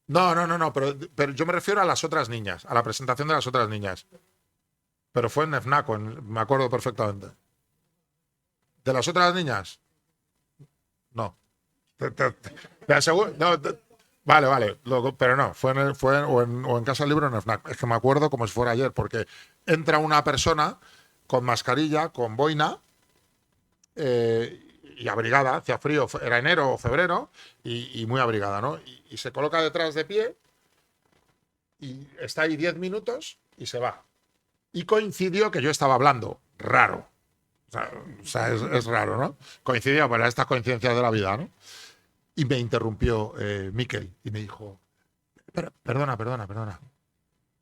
No, pero yo me refiero a las otras niñas, a la presentación de las otras niñas. Pero fue en FNAC, me acuerdo perfectamente. ¿De las otras niñas? No. Te aseguro. No, vale. Pero no, fue en Casa del Libro o en FNAC. Es que me acuerdo como si fuera ayer, porque entra una persona con mascarilla, con boina y abrigada, hacía frío, era enero o febrero, y muy abrigada, ¿no? Y se coloca detrás de pie y está ahí 10 minutos y se va. Y coincidió que yo estaba hablando. Raro. O sea, es raro, ¿no? Coincidía para estas coincidencias de la vida, ¿no? Y me interrumpió Miquel y me dijo, perdona.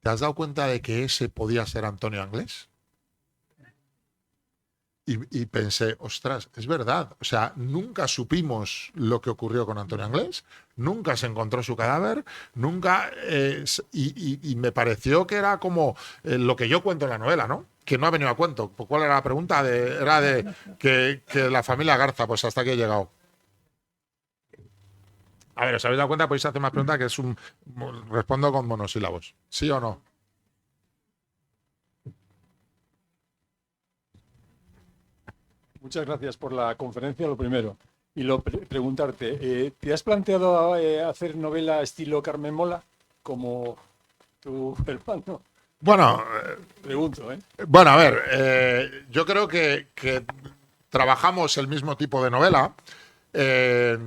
¿Te has dado cuenta de que ese podía ser Antonio Anglés? Y pensé, ostras, es verdad. O sea, nunca supimos lo que ocurrió con Antonio Anglés, nunca se encontró su cadáver, nunca... y me pareció que era como lo que yo cuento en la novela, ¿no? Que no ha venido a cuento. ¿Cuál era la pregunta? Era de que la familia Garza, pues hasta aquí he llegado. A ver, ¿os habéis dado cuenta? Podéis hacer más preguntas que respondo con monosílabos. ¿Sí o no? Muchas gracias por la conferencia, lo primero. Y preguntarte, ¿te has planteado hacer novela estilo Carmen Mola, como tu hermano? Bueno, Pregunto, ¿eh? bueno, a ver, yo creo que trabajamos el mismo tipo de novela. Eh,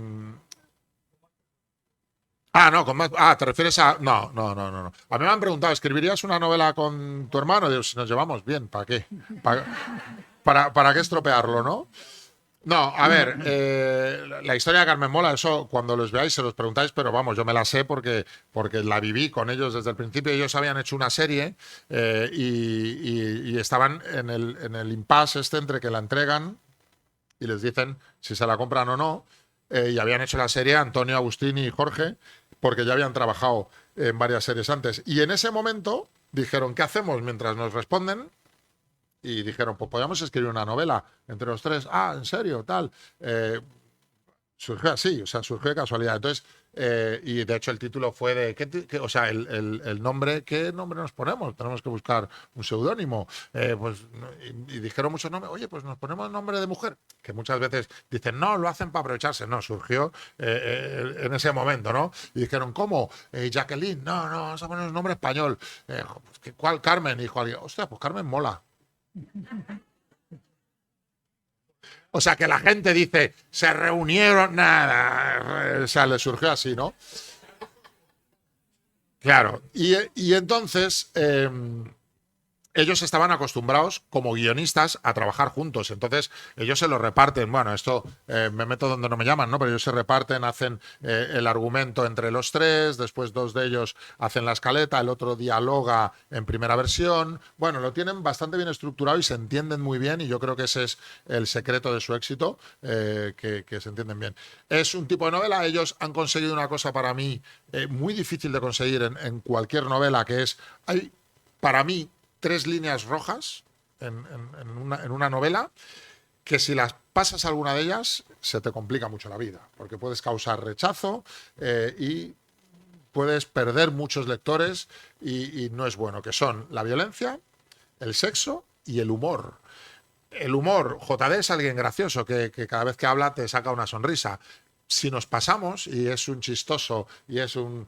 no, con más. ¿Te refieres a.? No, no, no, no, no. A mí me han preguntado, ¿escribirías una novela con tu hermano? Digo, si nos llevamos bien, ¿para qué? ¿Para qué estropearlo, no? No, a ver, la historia de Carmen Mola, eso cuando los veáis se los preguntáis, pero vamos, yo me la sé porque la viví con ellos desde el principio. Ellos habían hecho una serie y estaban en el impasse este entre que la entregan y les dicen si se la compran o no. Y habían hecho la serie Antonio, Agustín y Jorge, porque ya habían trabajado en varias series antes. Y en ese momento dijeron, ¿qué hacemos mientras nos responden? Y dijeron, pues podríamos escribir una novela entre los tres. ¿En serio? Tal. Surgió así, o sea, surgió de casualidad. Entonces, y de hecho el título fue de, o sea, el nombre, ¿qué nombre nos ponemos? Tenemos que buscar un seudónimo. Y dijeron muchos nombres, oye, pues nos ponemos el nombre de mujer, que muchas veces dicen, no, lo hacen para aprovecharse. No, surgió en ese momento, ¿no? Y dijeron, ¿cómo? Jacqueline, no, vamos a poner un nombre español. ¿Cuál? Carmen. Y dijo alguien, hostia, pues Carmen mola. O sea, que la gente dice, se reunieron, nada. O sea, le surgió así, ¿no? Claro. Y entonces, ellos estaban acostumbrados como guionistas a trabajar juntos. Entonces, ellos se lo reparten. Bueno, esto me meto donde no me llaman, ¿no? Pero ellos se reparten, hacen el argumento entre los tres, después dos de ellos hacen la escaleta, el otro dialoga en primera versión. Bueno, lo tienen bastante bien estructurado y se entienden muy bien y yo creo que ese es el secreto de su éxito, que se entienden bien. Es un tipo de novela. Ellos han conseguido una cosa para mí muy difícil de conseguir en cualquier novela, que es, hay para mí 3 líneas rojas en una novela que si las pasas alguna de ellas se te complica mucho la vida, porque puedes causar rechazo y puedes perder muchos lectores y no es bueno, que son la violencia, el sexo y el humor. El humor, JD es alguien gracioso que cada vez que habla te saca una sonrisa. Si nos pasamos y es un chistoso y es un...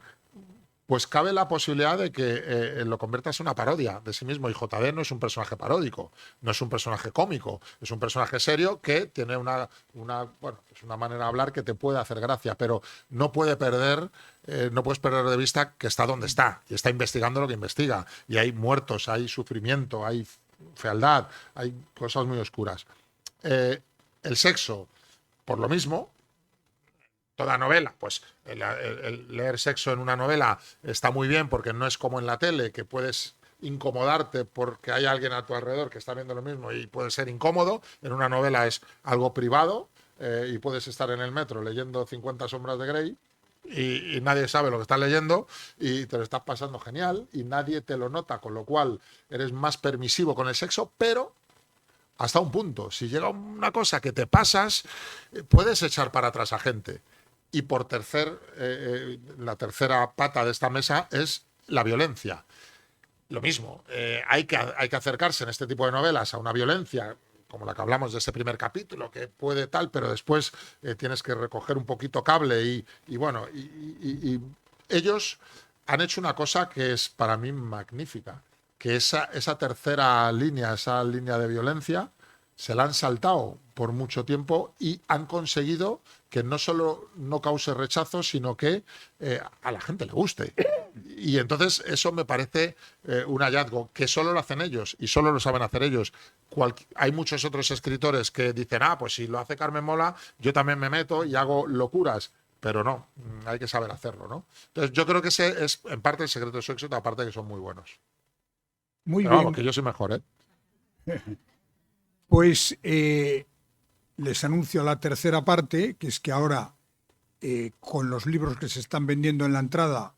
Pues cabe la posibilidad de que lo conviertas en una parodia de sí mismo. Y JD no es un personaje paródico, no es un personaje cómico, es un personaje serio que tiene una manera de hablar que te puede hacer gracia, pero no puedes perder de vista que está donde está y está investigando lo que investiga. Y hay muertos, hay sufrimiento, hay fealdad, hay cosas muy oscuras. El sexo, por lo mismo. Toda novela, pues el leer sexo en una novela está muy bien porque no es como en la tele, que puedes incomodarte porque hay alguien a tu alrededor que está viendo lo mismo y puede ser incómodo. En una novela es algo privado y puedes estar en el metro leyendo 50 sombras de Grey y nadie sabe lo que estás leyendo y te lo estás pasando genial y nadie te lo nota, con lo cual eres más permisivo con el sexo, pero hasta un punto. Si llega una cosa que te pasas, puedes echar para atrás a gente. Y por la tercera pata de esta mesa es la violencia. Lo mismo, hay que acercarse en este tipo de novelas a una violencia como la que hablamos de ese primer capítulo, que puede tal, pero después tienes que recoger un poquito cable y bueno, y ellos han hecho una cosa que es para mí magnífica, que esa tercera línea, esa línea de violencia, se la han saltado por mucho tiempo y han conseguido que no solo no cause rechazo, sino que a la gente le guste. Y entonces eso me parece un hallazgo, que solo lo hacen ellos y solo lo saben hacer ellos. Hay muchos otros escritores que dicen, pues si lo hace Carmen Mola, yo también me meto y hago locuras. Pero no, hay que saber hacerlo, ¿no? Entonces yo creo que ese es en parte el secreto de su éxito, aparte de que son muy buenos. Muy Pero bien. vamos, que yo soy mejor, ¿eh? Pues les anuncio la tercera parte, que es que ahora, con los libros que se están vendiendo en la entrada,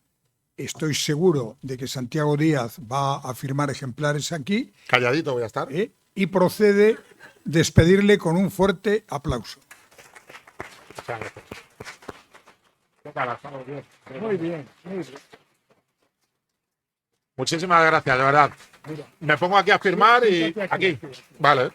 estoy seguro de que Santiago Díaz va a firmar ejemplares aquí. Calladito voy a estar. Y procede despedirle con un fuerte aplauso. Muy bien. Muchísimas gracias, de verdad. Me pongo aquí a firmar y aquí. Vale.